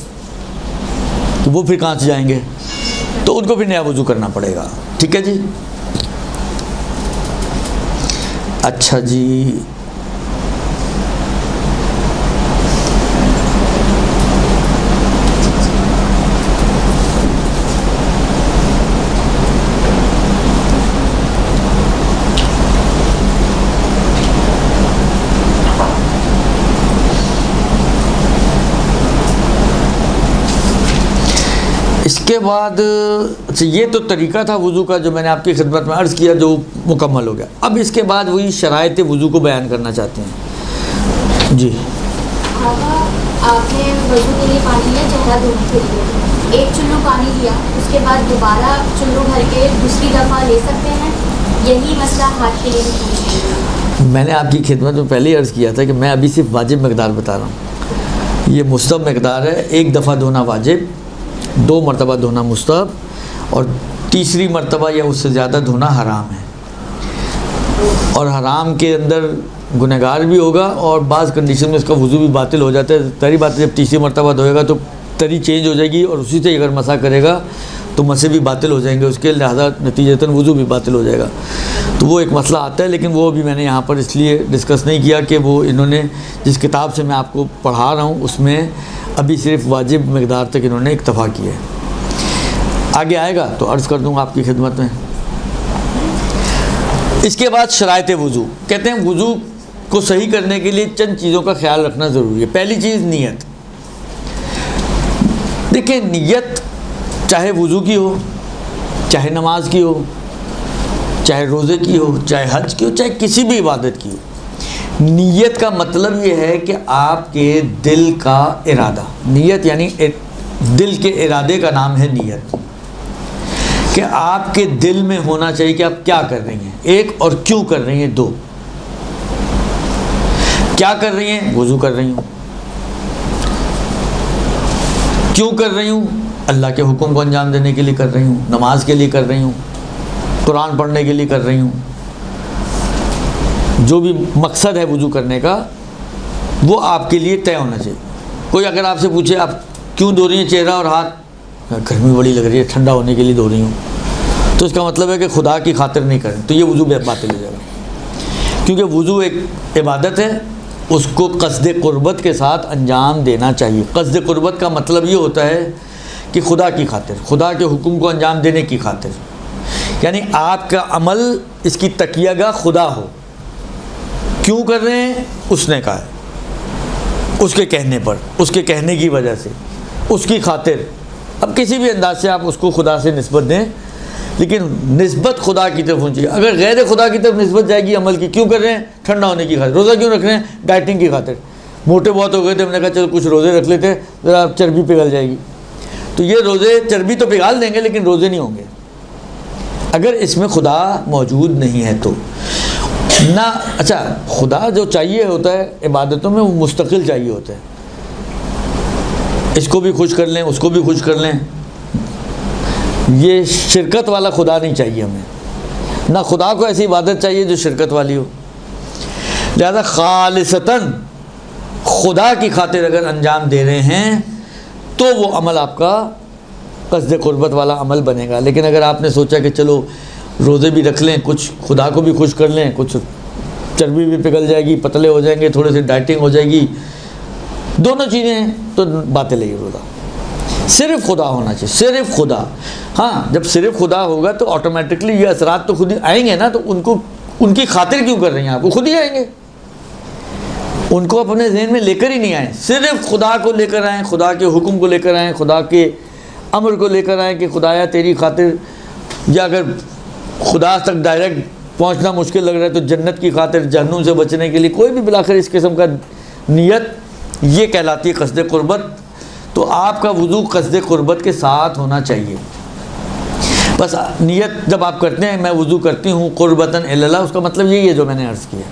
تو وہ پھر کہاں سے جائیں گے، تو ان کو بھی نیا وضو کرنا پڑے گا، ٹھیک ہے جی۔ اچھا جی، اس کے بعد یہ تو طریقہ تھا وضو کا جو میں نے آپ کی خدمت میں عرض کیا، جو مکمل ہو گیا۔ اب اس کے بعد وہی شرائط وضو کو بیان کرنا چاہتے ہیں جی۔ آپ نے وضو کے لیے پانی لیا، چہرہ دھونے کے لیے ایک چلو پانی لیا، اس کے بعد دوبارہ چلو بھر کے دوسری دفعہ لے سکتے ہیں، یہی مسئلہ ہاتھ کے لیے بھی پوچھ۔ میں نے آپ کی خدمت میں پہلے ہی عرض کیا تھا کہ میں ابھی صرف واجب مقدار بتا رہا ہوں، یہ مستحب مقدار ہے۔ ایک دفعہ دھونا واجب، 2 مرتبہ دھونا مستحب، اور تیسری مرتبہ یا اس سے زیادہ دھونا حرام ہے، اور حرام کے اندر گنہگار بھی ہوگا، اور بعض کنڈیشن میں اس کا وضو بھی باطل ہو جاتا ہے۔ تری بات ہے جب تیسری مرتبہ دھوئے گا تو تری چینج ہو جائے گی، اور اسی سے اگر مسح کرے گا تو مسے بھی باطل ہو جائیں گے اس کے، لہذا نتیجتاً وضو بھی باطل ہو جائے گا، تو وہ ایک مسئلہ آتا ہے۔ لیکن وہ بھی میں نے یہاں پر اس لیے ڈسکس نہیں کیا کہ وہ انہوں نے جس کتاب سے میں آپ کو پڑھا رہا ہوں اس میں ابھی صرف واجب مقدار تک انہوں نے اکتفا کیا ہے، آگے آئے گا تو عرض کر دوں گا آپ کی خدمت میں۔ اس کے بعد شرائط وضو، کہتے ہیں وضو کو صحیح کرنے کے لیے چند چیزوں کا خیال رکھنا ضروری ہے۔ پہلی چیز نیت۔ دیکھیں نیت چاہے وضو کی ہو، چاہے نماز کی ہو، چاہے روزے کی ہو، چاہے حج کی ہو، چاہے کسی بھی عبادت کی ہو، نیت کا مطلب یہ ہے کہ آپ کے دل کا ارادہ، نیت یعنی دل کے ارادے کا نام ہے نیت، کہ آپ کے دل میں ہونا چاہیے کہ آپ کیا کر رہی ہیں، ایک، اور کیوں کر رہی ہیں، دو۔ کیا کر رہی ہیں؟ وضو کر رہی ہوں۔ کیوں کر رہی ہوں؟ اللہ کے حکم کو انجام دینے کے لیے کر رہی ہوں، نماز کے لیے کر رہی ہوں، قرآن پڑھنے کے لیے کر رہی ہوں۔ جو بھی مقصد ہے وضو کرنے کا وہ آپ کے لیے طے ہونا چاہیے۔ کوئی اگر آپ سے پوچھے آپ کیوں دھو رہی ہیں چہرہ اور ہاتھ، گرمی بڑی لگ رہی ہے ٹھنڈا ہونے کے لیے دھو رہی ہوں، تو اس کا مطلب ہے کہ خدا کی خاطر نہیں کریں، تو یہ وضو باطل ہو جائے گا، کیونکہ وضو ایک عبادت ہے، اس کو قصد قربت کے ساتھ انجام دینا چاہیے۔ قصد قربت کا مطلب یہ ہوتا ہے کہ خدا کی خاطر، خدا کے حکم کو انجام دینے کی خاطر، یعنی آپ کا عمل اس کی تکیہ گاہ خدا ہو۔ کیوں کر رہے ہیں؟ اس نے کہا ہے، اس کے کہنے پر، اس کے کہنے کی وجہ سے، اس کی خاطر۔ اب کسی بھی انداز سے آپ اس کو خدا سے نسبت دیں، لیکن نسبت خدا کی طرف ہونی چاہیے۔ اگر غیر خدا کی طرف نسبت جائے گی عمل کی، کیوں کر رہے ہیں؟ ٹھنڈا ہونے کی خاطر۔ روزہ کیوں رکھ رہے ہیں؟ ڈائٹنگ کی خاطر۔ موٹے بہت ہو گئے تھے، ہم نے کہا چلو کچھ روزے رکھ لیتے، ذرا چربی پگھل جائے گی، تو یہ روزے چربی تو پگھال دیں گے لیکن روزے نہیں ہوں گے اگر اس میں خدا موجود نہیں ہے تو نہ۔ اچھا، خدا جو چاہیے ہوتا ہے عبادتوں میں، وہ مستقل چاہیے ہوتا ہے، اس کو بھی خوش کر لیں، اس کو بھی خوش کر لیں، یہ شرکت والا خدا نہیں چاہیے ہمیں، نہ خدا کو ایسی عبادت چاہیے جو شرکت والی ہو۔ لہذا خالصتاً خدا کی خاطر اگر انجام دے رہے ہیں تو وہ عمل آپ کا قصد قربت والا عمل بنے گا۔ لیکن اگر آپ نے سوچا کہ چلو روزے بھی رکھ لیں، کچھ خدا کو بھی خوش کر لیں، کچھ چربی بھی پگھل جائے گی، پتلے ہو جائیں گے، تھوڑے سے ڈائٹنگ ہو جائے گی، دونوں چیزیں ہیں، تو باطل ہے یہ روزہ۔ صرف خدا ہونا چاہیے، صرف خدا۔ ہاں، جب صرف خدا ہوگا تو آٹومیٹکلی یہ اثرات تو خود ہی آئیں گے نا، تو ان کی خاطر کیوں کر رہی ہیں آپ؟ وہ خود ہی آئیں گے، ان کو اپنے ذہن میں لے کر ہی نہیں آئیں، صرف خدا کو لے کر آئیں، خدا کے حکم کو لے کر آئیں، خدا کے امر کو لے کر آئیں کہ خدایا تیری خاطر، یا اگر خدا تک ڈائریکٹ پہنچنا مشکل لگ رہا ہے تو جنت کی خاطر، جہنم سے بچنے کے لیے، کوئی بھی بالآخر اس قسم کا نیت، یہ کہلاتی ہے قصد قربت۔ تو آپ کا وضو قصد قربت کے ساتھ ہونا چاہیے۔ بس نیت جب آپ کرتے ہیں، میں وضو کرتی ہوں قربتاً الی اللہ، اس کا مطلب یہی ہے جو میں نے عرض کیا۔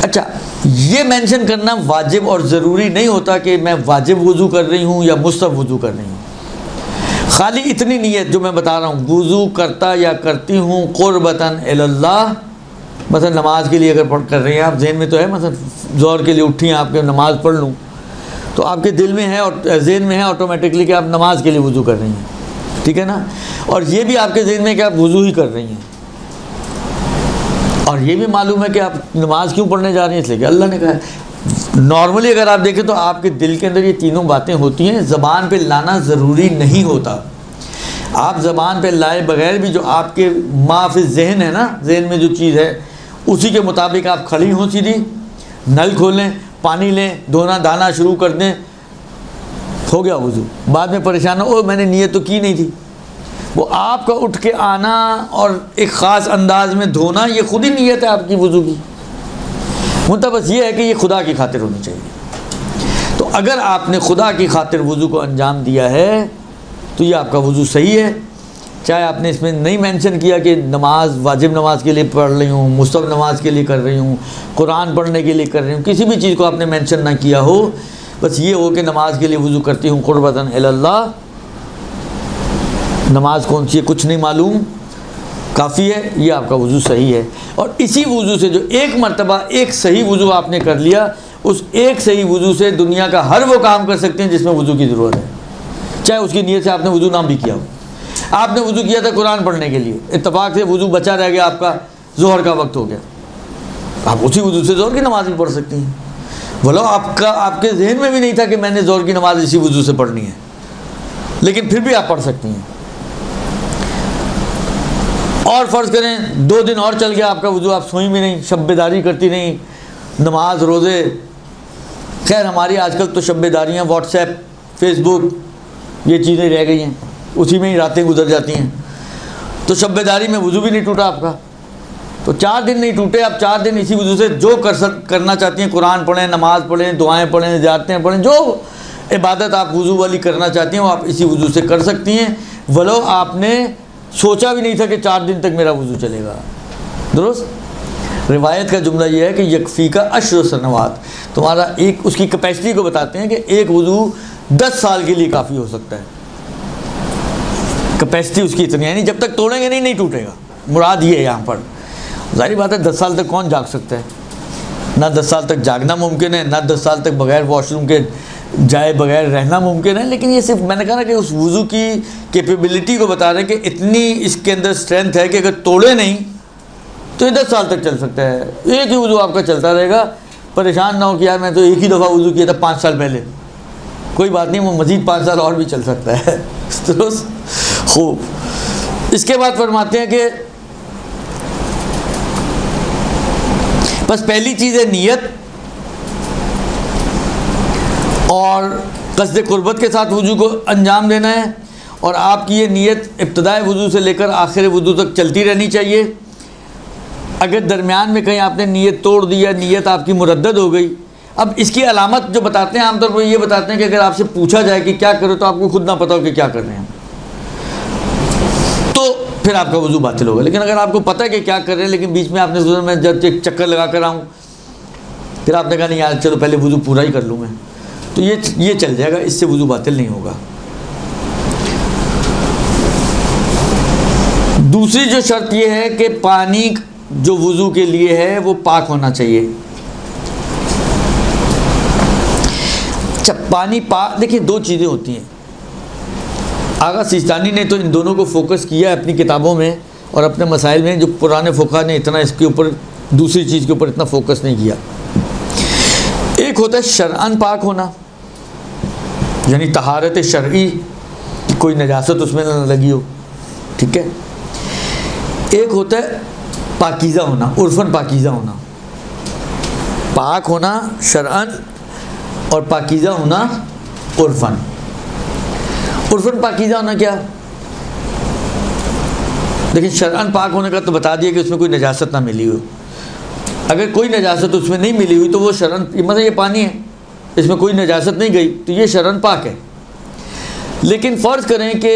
اچھا، یہ مینشن کرنا واجب اور ضروری نہیں ہوتا کہ میں واجب وضو کر رہی ہوں یا مستحب وضو کر رہی ہوں، خالی اتنی نیت جو میں بتا رہا ہوں، وضو کرتا یا کرتی ہوں قربتاً الی اللہ۔ مثلا نماز کے لیے اگر کر رہی ہیں آپ، ذہن میں تو ہے، مثلا ظہر کے لیے اٹھی ہیں آپ کے، نماز پڑھ لوں، تو آپ کے دل میں ہے اور ذہن میں ہے آٹومیٹکلی کہ آپ نماز کے لیے وضو کر رہی ہیں، ٹھیک ہے نا، اور یہ بھی آپ کے ذہن میں کہ آپ وضو ہی کر رہی ہیں، اور یہ بھی معلوم ہے کہ آپ نماز کیوں پڑھنے جا رہی ہیں، اس لیے کہ اللہ نے کہا ہے۔ نارملی اگر آپ دیکھیں تو آپ کے دل کے اندر یہ تینوں باتیں ہوتی ہیں، زبان پہ لانا ضروری نہیں ہوتا۔ آپ زبان پہ لائے بغیر بھی جو آپ کے ما فی ذہن ہے نا، ذہن میں جو چیز ہے اسی کے مطابق آپ کھڑی ہوں سیدھی، نل کھولیں، پانی لیں، دھونا دھانا شروع کر دیں، ہو گیا وضو۔ بعد میں پریشان ہو، میں نے نیت تو کی نہیں تھی، وہ آپ کا اٹھ کے آنا اور ایک خاص انداز میں دھونا، یہ خود ہی نیت ہے آپ کی وضو کی، مطلب بس یہ ہے کہ یہ خدا کی خاطر ہونی چاہیے۔ تو اگر آپ نے خدا کی خاطر وضو کو انجام دیا ہے تو یہ آپ کا وضو صحیح ہے، چاہے آپ نے اس میں نہیں مینشن کیا کہ نماز واجب نماز کے لیے پڑھ رہی ہوں، مستحب نماز کے لیے کر رہی ہوں، قرآن پڑھنے کے لیے کر رہی ہوں، کسی بھی چیز کو آپ نے مینشن نہ کیا ہو، بس یہ ہو کہ نماز کے لیے وضو کرتی ہوں قربتاً الی اللہ۔ نماز کون سی ہے کچھ نہیں معلوم، کافی ہے، یہ آپ کا وضو صحیح ہے۔ اور اسی وضو سے جو ایک مرتبہ ایک صحیح وضو آپ نے کر لیا، اس ایک صحیح وضو سے دنیا کا ہر وہ کام کر سکتے ہیں جس میں وضو کی ضرورت ہے، چاہے اس کی نیت سے آپ نے وضو نہ بھی کیا ہو۔ آپ نے وضو کیا تھا قرآن پڑھنے کے لیے، اتفاق سے وضو بچا رہ گیا، آپ کا ظہر کا وقت ہو گیا، آپ اسی وضو سے ظہر کی نماز بھی پڑھ سکتی ہیں، بولو آپ کے ذہن میں بھی نہیں تھا کہ میں نے ظہر کی نماز اسی وضو سے پڑھنی ہے، لیکن پھر بھی آپ پڑھ سکتی ہیں۔ اور فرض کریں 2 دن اور چل گیا آپ کا وضو، آپ سوئی بھی نہیں، شب بیداری کرتی نہیں، نماز روزے، خیر ہماری آج کل تو شب بیداریاں واٹس ایپ، فیس بک، یہ چیزیں رہ گئی ہیں، اسی میں ہی راتیں گزر جاتی ہیں، تو شب بیداری میں وضو بھی نہیں ٹوٹا آپ کا، تو 4 دن نہیں ٹوٹے، آپ 4 دن اسی وضو سے جو کرنا چاہتی ہیں، قرآن پڑھیں، نماز پڑھیں، دعائیں پڑھیں، زیارتیں پڑھیں، جو عبادت آپ وضو والی کرنا چاہتی ہیں وہ آپ اسی وضو سے کر سکتی ہیں، ولو آپ نے سوچا بھی نہیں تھا کہ 4 دن تک میرا وضو چلے گا. درست؟ روایت کا جملہ یہ ہے کہ یکفی کا 10 سنوات، تمہارا ایک اس کی کیپیسٹی کو بتاتے ہیں کہ ایک وضو 10 سال کے لیے کافی ہو سکتا ہے. کیپیسٹی اس کی اتنی ہے، یعنی جب تک توڑیں گے نہیں ٹوٹے گا. مراد یہ ہے یہاں پر. ظاہری بات ہے 10 سال تک کون جاگ سکتا ہے؟ نہ 10 سال تک جاگنا ممکن ہے، نہ 10 سال تک بغیر واش روم کے جائے بغیر رہنا ممکن ہے. لیکن یہ صرف میں نے کہا نا کہ اس وضو کی کیپیبلٹی کو بتا رہے ہیں کہ اتنی اس کے اندر اسٹرینتھ ہے کہ اگر توڑے نہیں تو یہ 10 سال تک چل سکتا ہے. ایک ہی وضو آپ کا چلتا رہے گا. پریشان نہ ہو کہ یار میں تو ایک ہی دفعہ وضو کیا تھا 5 سال پہلے. کوئی بات نہیں، وہ مزید 5 سال اور بھی چل سکتا ہے. خوب. اس کے بعد فرماتے ہیں کہ بس پہلی چیز ہے نیت، اور قصد قربت کے ساتھ وضو کو انجام دینا ہے، اور آپ کی یہ نیت ابتدائے وضو سے لے کر آخر وضو تک چلتی رہنی چاہیے. اگر درمیان میں کہیں آپ نے نیت توڑ دیا، نیت آپ کی مردد ہو گئی. اب اس کی علامت جو بتاتے ہیں عام طور پر یہ بتاتے ہیں کہ اگر آپ سے پوچھا جائے کہ کیا کرو تو آپ کو خود نہ پتہ ہو کہ کیا کر رہے ہیں تو پھر آپ کا وضو باطل ہوگا. لیکن اگر آپ کو پتہ ہے کہ کیا کر رہے ہیں لیکن بیچ میں آپ نے سوچا میں جب ایک چکر لگا کر آؤں، پھر آپ نے کہا نہیں یار چلو پہلے وضو پورا ہی کر لوں میں، تو یہ چل جائے گا، اس سے وضو باطل نہیں ہوگا. دوسری جو شرط یہ ہے کہ پانی جو وضو کے لیے ہے وہ پاک ہونا چاہیے. پانی پاک، دیکھیں 2 چیزیں ہوتی ہیں. آغا سیستانی نے تو ان دونوں کو فوکس کیا ہے اپنی کتابوں میں اور اپنے مسائل میں، جو پرانے فقہا نے اتنا اس کے اوپر دوسری چیز کے اوپر اتنا فوکس نہیں کیا. ایک ہوتا ہے شرعاً پاک ہونا، یعنی طہارت شرعی، کوئی نجاست اس میں نہ لگی ہو، ٹھیک ہے. ایک ہوتا ہے پاکیزہ ہونا، عرفاً پاکیزہ ہونا. پاک ہونا شرعاً اور پاکیزہ ہونا عرفاً. عرفاً پاکیزہ ہونا کیا؟ لیکن شرعاً پاک ہونے کا تو بتا دیا کہ اس میں کوئی نجاست نہ ملی ہو. اگر کوئی نجاست اس میں نہیں ملی ہوئی تو وہ شرعاً، مطلب یہ پانی ہے اس میں کوئی نجاست نہیں گئی تو یہ شرعاً پاک ہے. لیکن فرض کریں کہ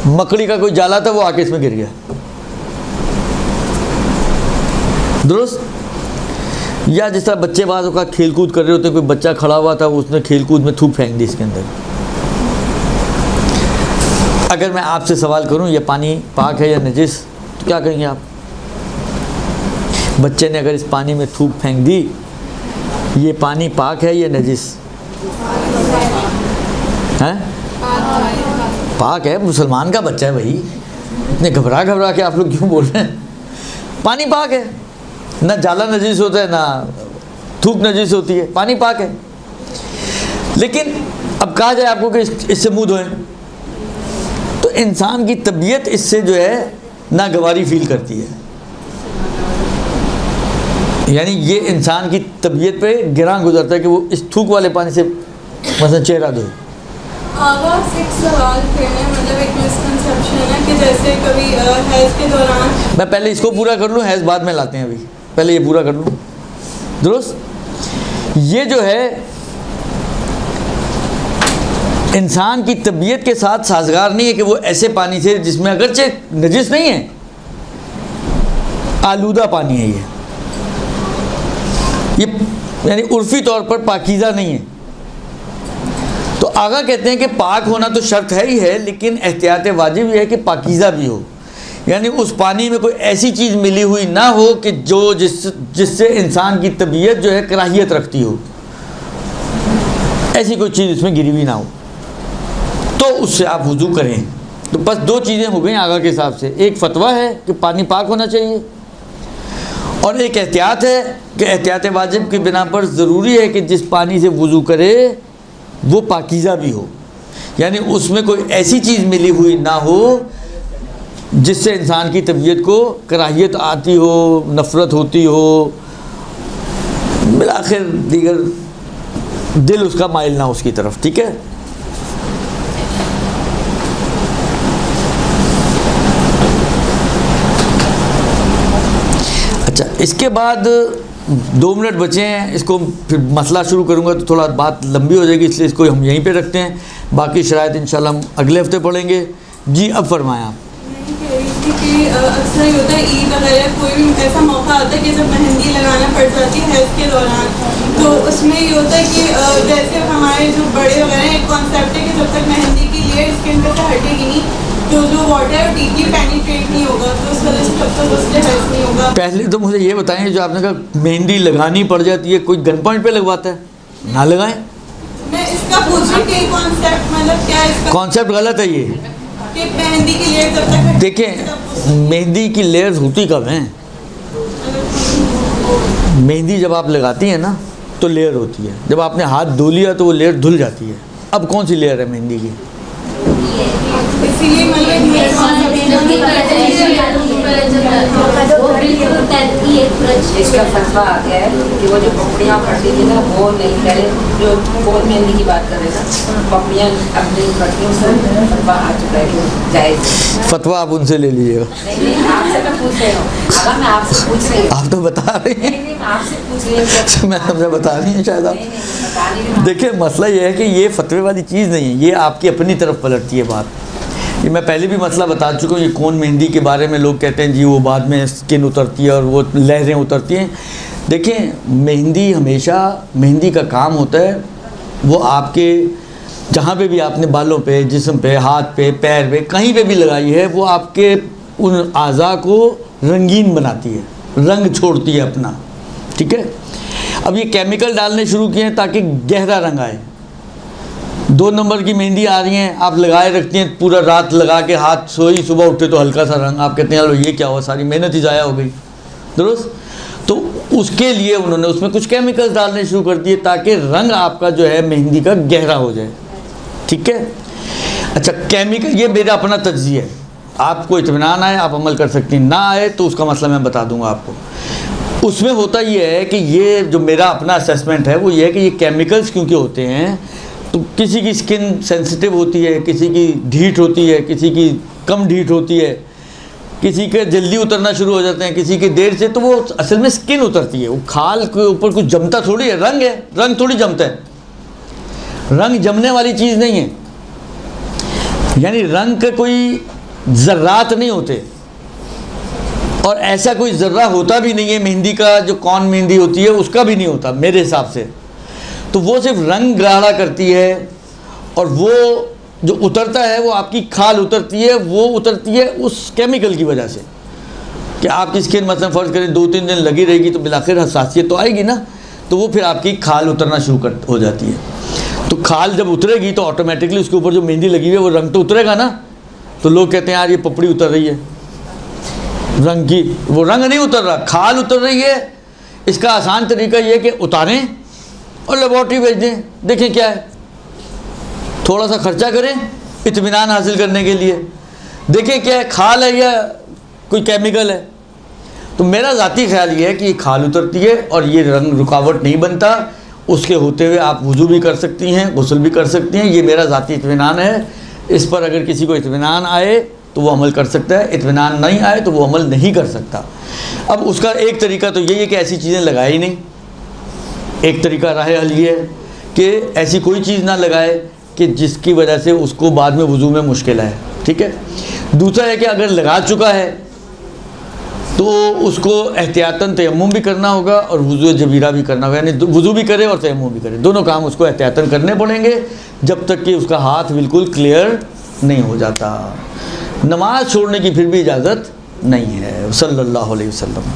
مکڑی کا کوئی جالا تھا، وہ آ کے اس میں گر گیا، درست؟ یا جس طرح بچے بعض اوقات کھیل کود کر رہے ہوتے ہیں، کوئی بچہ کھڑا ہوا تھا، اس نے کھیل کود میں تھوک پھینک دی اس کے اندر. اگر میں آپ سے سوال کروں یہ پانی پاک ہے یا نجس تو کیا کہیں گے آپ؟ بچے نے اگر اس پانی میں تھوک پھینک دی، یہ پانی پاک ہے یا نجس؟ ہیں؟ پاک ہے. مسلمان کا بچہ ہے بھائی، اتنے گھبرا کے آپ لوگ کیوں بول رہے ہیں؟ پانی پاک ہے، نہ جالا نجس ہوتا ہے نہ تھوک نجس ہوتی ہے، پانی پاک ہے. لیکن اب کہا جائے آپ کو کہ اس سے منہ دھوئیں تو انسان کی طبیعت اس سے جو ہے ناگواری فیل کرتی ہے. یعنی یہ انسان کی طبیعت پہ گراں گزرتا ہے کہ وہ اس تھوک والے پانی سے مثلا چہرہ دھوئے. آغاز ایک سوال پھر ہے، مطلب ایک مسکنسیپشن ہے کہ جیسے کبھی حیض کے دوران، میں پہلے اس کو پورا کر لوں، حیض بعد میں لاتے ہیں، ابھی پہلے یہ پورا کر لوں. درست؟ یہ جو ہے انسان کی طبیعت کے ساتھ سازگار نہیں ہے کہ وہ ایسے پانی سے جس میں اگرچہ نجس نہیں ہے، آلودہ پانی ہے یہ یعنی عرفی طور پر پاکیزہ نہیں ہے. تو آگا کہتے ہیں کہ پاک ہونا تو شرط ہے ہی ہے، لیکن احتیاط واجب یہ ہے کہ پاکیزہ بھی ہو. یعنی اس پانی میں کوئی ایسی چیز ملی ہوئی نہ ہو کہ جس سے انسان کی طبیعت جو ہے کراہیت رکھتی ہو، ایسی کوئی چیز اس میں گری ہوئی نہ ہو تو اس سے آپ وضو کریں. تو بس 2 چیزیں ہو گئیں آگا کے حساب سے. ایک فتویٰ ہے کہ پانی پاک ہونا چاہیے، اور ایک احتیاط ہے کہ احتیاط واجب کی بنا پر ضروری ہے کہ جس پانی سے وضو کرے وہ پاکیزہ بھی ہو. یعنی اس میں کوئی ایسی چیز ملی ہوئی نہ ہو جس سے انسان کی طبیعت کو کراہیت آتی ہو، نفرت ہوتی ہو، بالآخر دیگر دل اس کا مائل نہ اس کی طرف. ٹھیک ہے. اچھا اس کے بعد 2 منٹ بچے ہیں, اس کو پھر مسئلہ شروع کروں گا تو تھوڑا بات لمبی ہو جائے گی, اس لیے اس کو ہم یہیں پہ رکھتے ہیں, باقی شرائط انشاءاللہ ہم اگلے ہفتے پڑھیں گے. جی اب فرمائیں آپ. کہ اکثر یہ ہوتا ہے عید وغیرہ کوئی بھی ایسا موقع آتا ہے کہ جب مہندی لگانا پڑ جاتی ہے حیض کے دوران, تو اس میں یہ ہوتا ہے کہ جیسے ہمارے جو بڑے وغیرہ ہیں ایک کانسیپٹ ہے کہ جب تک مہندی کی لیئر اسکن پہ سے ہٹے گی نہیں تو جو واٹر ہے وہ ڈیپلی پینیٹریٹ نہیں ہوگا, تو اس وجہ سے تب تک اس سے حیض نہیں ہوگا. پہلے تو مجھے یہ بتائیں, جو آپ نے کہا مہندی لگانی پڑ جاتی ہے, کوئی گن پوائنٹ پہ لگواتا ہے؟ نہ لگائیں. میں اس کا پوچھ رہی ہوں کہ کانسیپٹ مطلب کیا ہے اس کا, کانسیپٹ غلط ہے یہ. کہ مہندی کی لیئر جب تک دیکھیں مہندی کی لیئرز ہوتی کب ہیں؟ مہندی جب آپ لگاتی ہیں نا تو لیئر ہوتی ہے, جب آپ نے ہاتھ دھو لیا تو وہ لیئر دھل جاتی ہے. اب کون سی لیئر ہے مہندی کی؟ اسی لیے اس کا فتویٰ آ گیا ہے کہ وہ جو پپڑیاں پڑتی تھی نا وہ نہیں, پہلے جو کون مہندی کی بات کر رہے نا پپڑیاں اپنی پڑتی سے فتویٰ آ چکا ہے کہ جائز. فتویٰ آپ ان سے لے لیجیے گا. نہیں آپ سے میں پوچھ رہی ہوں, اگر میں آپ سے پوچھ رہی ہوں, آپ تو بتا رہی ہیں, نہیں میں آپ سے پوچھ رہی ہوں, میں سمجھا بتا رہی ہیں شاید آپ. بتا رہی ہوں. دیکھیں مسئلہ یہ ہے کہ یہ فتوے والی چیز نہیں ہے, یہ آپ کی اپنی طرف پلٹتی ہے بات. یہ میں پہلے بھی مسئلہ بتا چکا ہوں, یہ کون مہندی کے بارے میں لوگ کہتے ہیں جی وہ بعد میں اسکن اترتی ہے اور وہ لہریں اترتی ہیں. دیکھیں مہندی ہمیشہ, مہندی کا کام ہوتا ہے وہ آپ کے جہاں پہ بھی آپ نے بالوں پہ, جسم پہ, ہاتھ پہ, پیر پہ, کہیں پہ بھی لگائی ہے, وہ آپ کے ان اعضاء کو رنگین بناتی ہے, رنگ چھوڑتی ہے اپنا. ٹھیک ہے, اب یہ کیمیکل ڈالنے شروع کیے ہیں تاکہ گہرا رنگ آئے. 2 نمبر کی مہندی آ رہی ہیں, آپ لگائے رکھتی ہیں پورا رات لگا کے, ہاتھ سوئی صبح اٹھے تو ہلکا سا رنگ, آپ کہتے ہیں یہ کیا ہوا, ساری محنت ہی ضائع ہو گئی. درست, تو اس کے لیے انہوں نے اس میں کچھ کیمیکلز ڈالنے شروع کر دیے تاکہ رنگ آپ کا جو ہے مہندی کا گہرا ہو جائے. ٹھیک ہے, اچھا کیمیکل, یہ میرا اپنا تجزیہ ہے, آپ کو اطمینان آئے آپ عمل کر سکتی ہیں, نہ آئے تو اس کا مسئلہ میں بتا دوں گا آپ کو. اس میں ہوتا یہ ہے کہ یہ جو میرا اپنا اسیسمنٹ ہے وہ یہ ہے کہ یہ کیمیکلز کیونکہ ہوتے ہیں تو کسی کی اسکن سینسیٹیو ہوتی ہے, کسی کی ڈھیٹ ہوتی ہے, کسی کی کم ڈھیٹ ہوتی ہے, کسی کے جلدی اترنا شروع ہو جاتے ہیں, کسی کی دیر سے, تو وہ اصل میں اسکن اترتی ہے, وہ کھال کے اوپر کچھ جمتا تھوڑی ہے, رنگ ہے, رنگ تھوڑی جمتا ہے, رنگ جمنے والی چیز نہیں ہے. یعنی رنگ کے کوئی ذرات نہیں ہوتے, اور ایسا کوئی ذرہ ہوتا بھی نہیں ہے مہندی کا, جو کون مہندی ہوتی ہے اس کا بھی نہیں ہوتا میرے حساب سے. تو وہ صرف رنگ گاڑھا کرتی ہے, اور وہ جو اترتا ہے وہ آپ کی کھال اترتی ہے, وہ اترتی ہے اس کیمیکل کی وجہ سے. کہ آپ کی اسکن مثلا فرض کریں 2-3 دن لگی رہے گی تو بالآخر حساسیت تو آئے گی نا, تو وہ پھر آپ کی کھال اترنا شروع ہو جاتی ہے. تو کھال جب اترے گی تو آٹومیٹکلی اس کے اوپر جو مہندی لگی ہوئی ہے وہ رنگ تو اترے گا نا. تو لوگ کہتے ہیں یار یہ پپڑی اتر رہی ہے رنگ کی, وہ رنگ نہیں اتر رہا, کھال اتر رہی ہے. اس کا آسان طریقہ یہ ہے کہ اتاریں اور لیبارٹری بھیج دیں, دیکھیں کیا ہے, تھوڑا سا خرچہ کریں اطمینان حاصل کرنے کے لیے, دیکھیں کیا ہے, کھال ہے یا کوئی کیمیکل ہے. تو میرا ذاتی خیال یہ ہے کہ یہ کھال اترتی ہے اور یہ رنگ رکاوٹ نہیں بنتا, اس کے ہوتے ہوئے آپ وضو بھی کر سکتی ہیں, غسل بھی کر سکتی ہیں. یہ میرا ذاتی اطمینان ہے, اس پر اگر کسی کو اطمینان آئے تو وہ عمل کر سکتا ہے, اطمینان نہیں آئے تو وہ عمل نہیں کر سکتا. اب اس کا ایک طریقہ تو یہی ہے کہ ایسی چیزیں لگائے ہی نہیں. ایک طریقہ راہ حل یہ ہے کہ ایسی کوئی چیز نہ لگائے کہ جس کی وجہ سے اس کو بعد میں وضو میں مشکل آئے. ٹھیک ہے. دوسرا ہے کہ اگر لگا چکا ہے تو اس کو احتیاطاً تیمم بھی کرنا ہوگا اور وضو جبیرہ بھی کرنا ہوگا, یعنی وضو بھی کرے اور تیمم بھی کرے, دونوں کام اس کو احتیاطاً کرنے پڑیں گے جب تک کہ اس کا ہاتھ بالکل کلیئر نہیں ہو جاتا. نماز چھوڑنے کی پھر بھی اجازت نہیں ہے. صلی اللہ علیہ وسلم.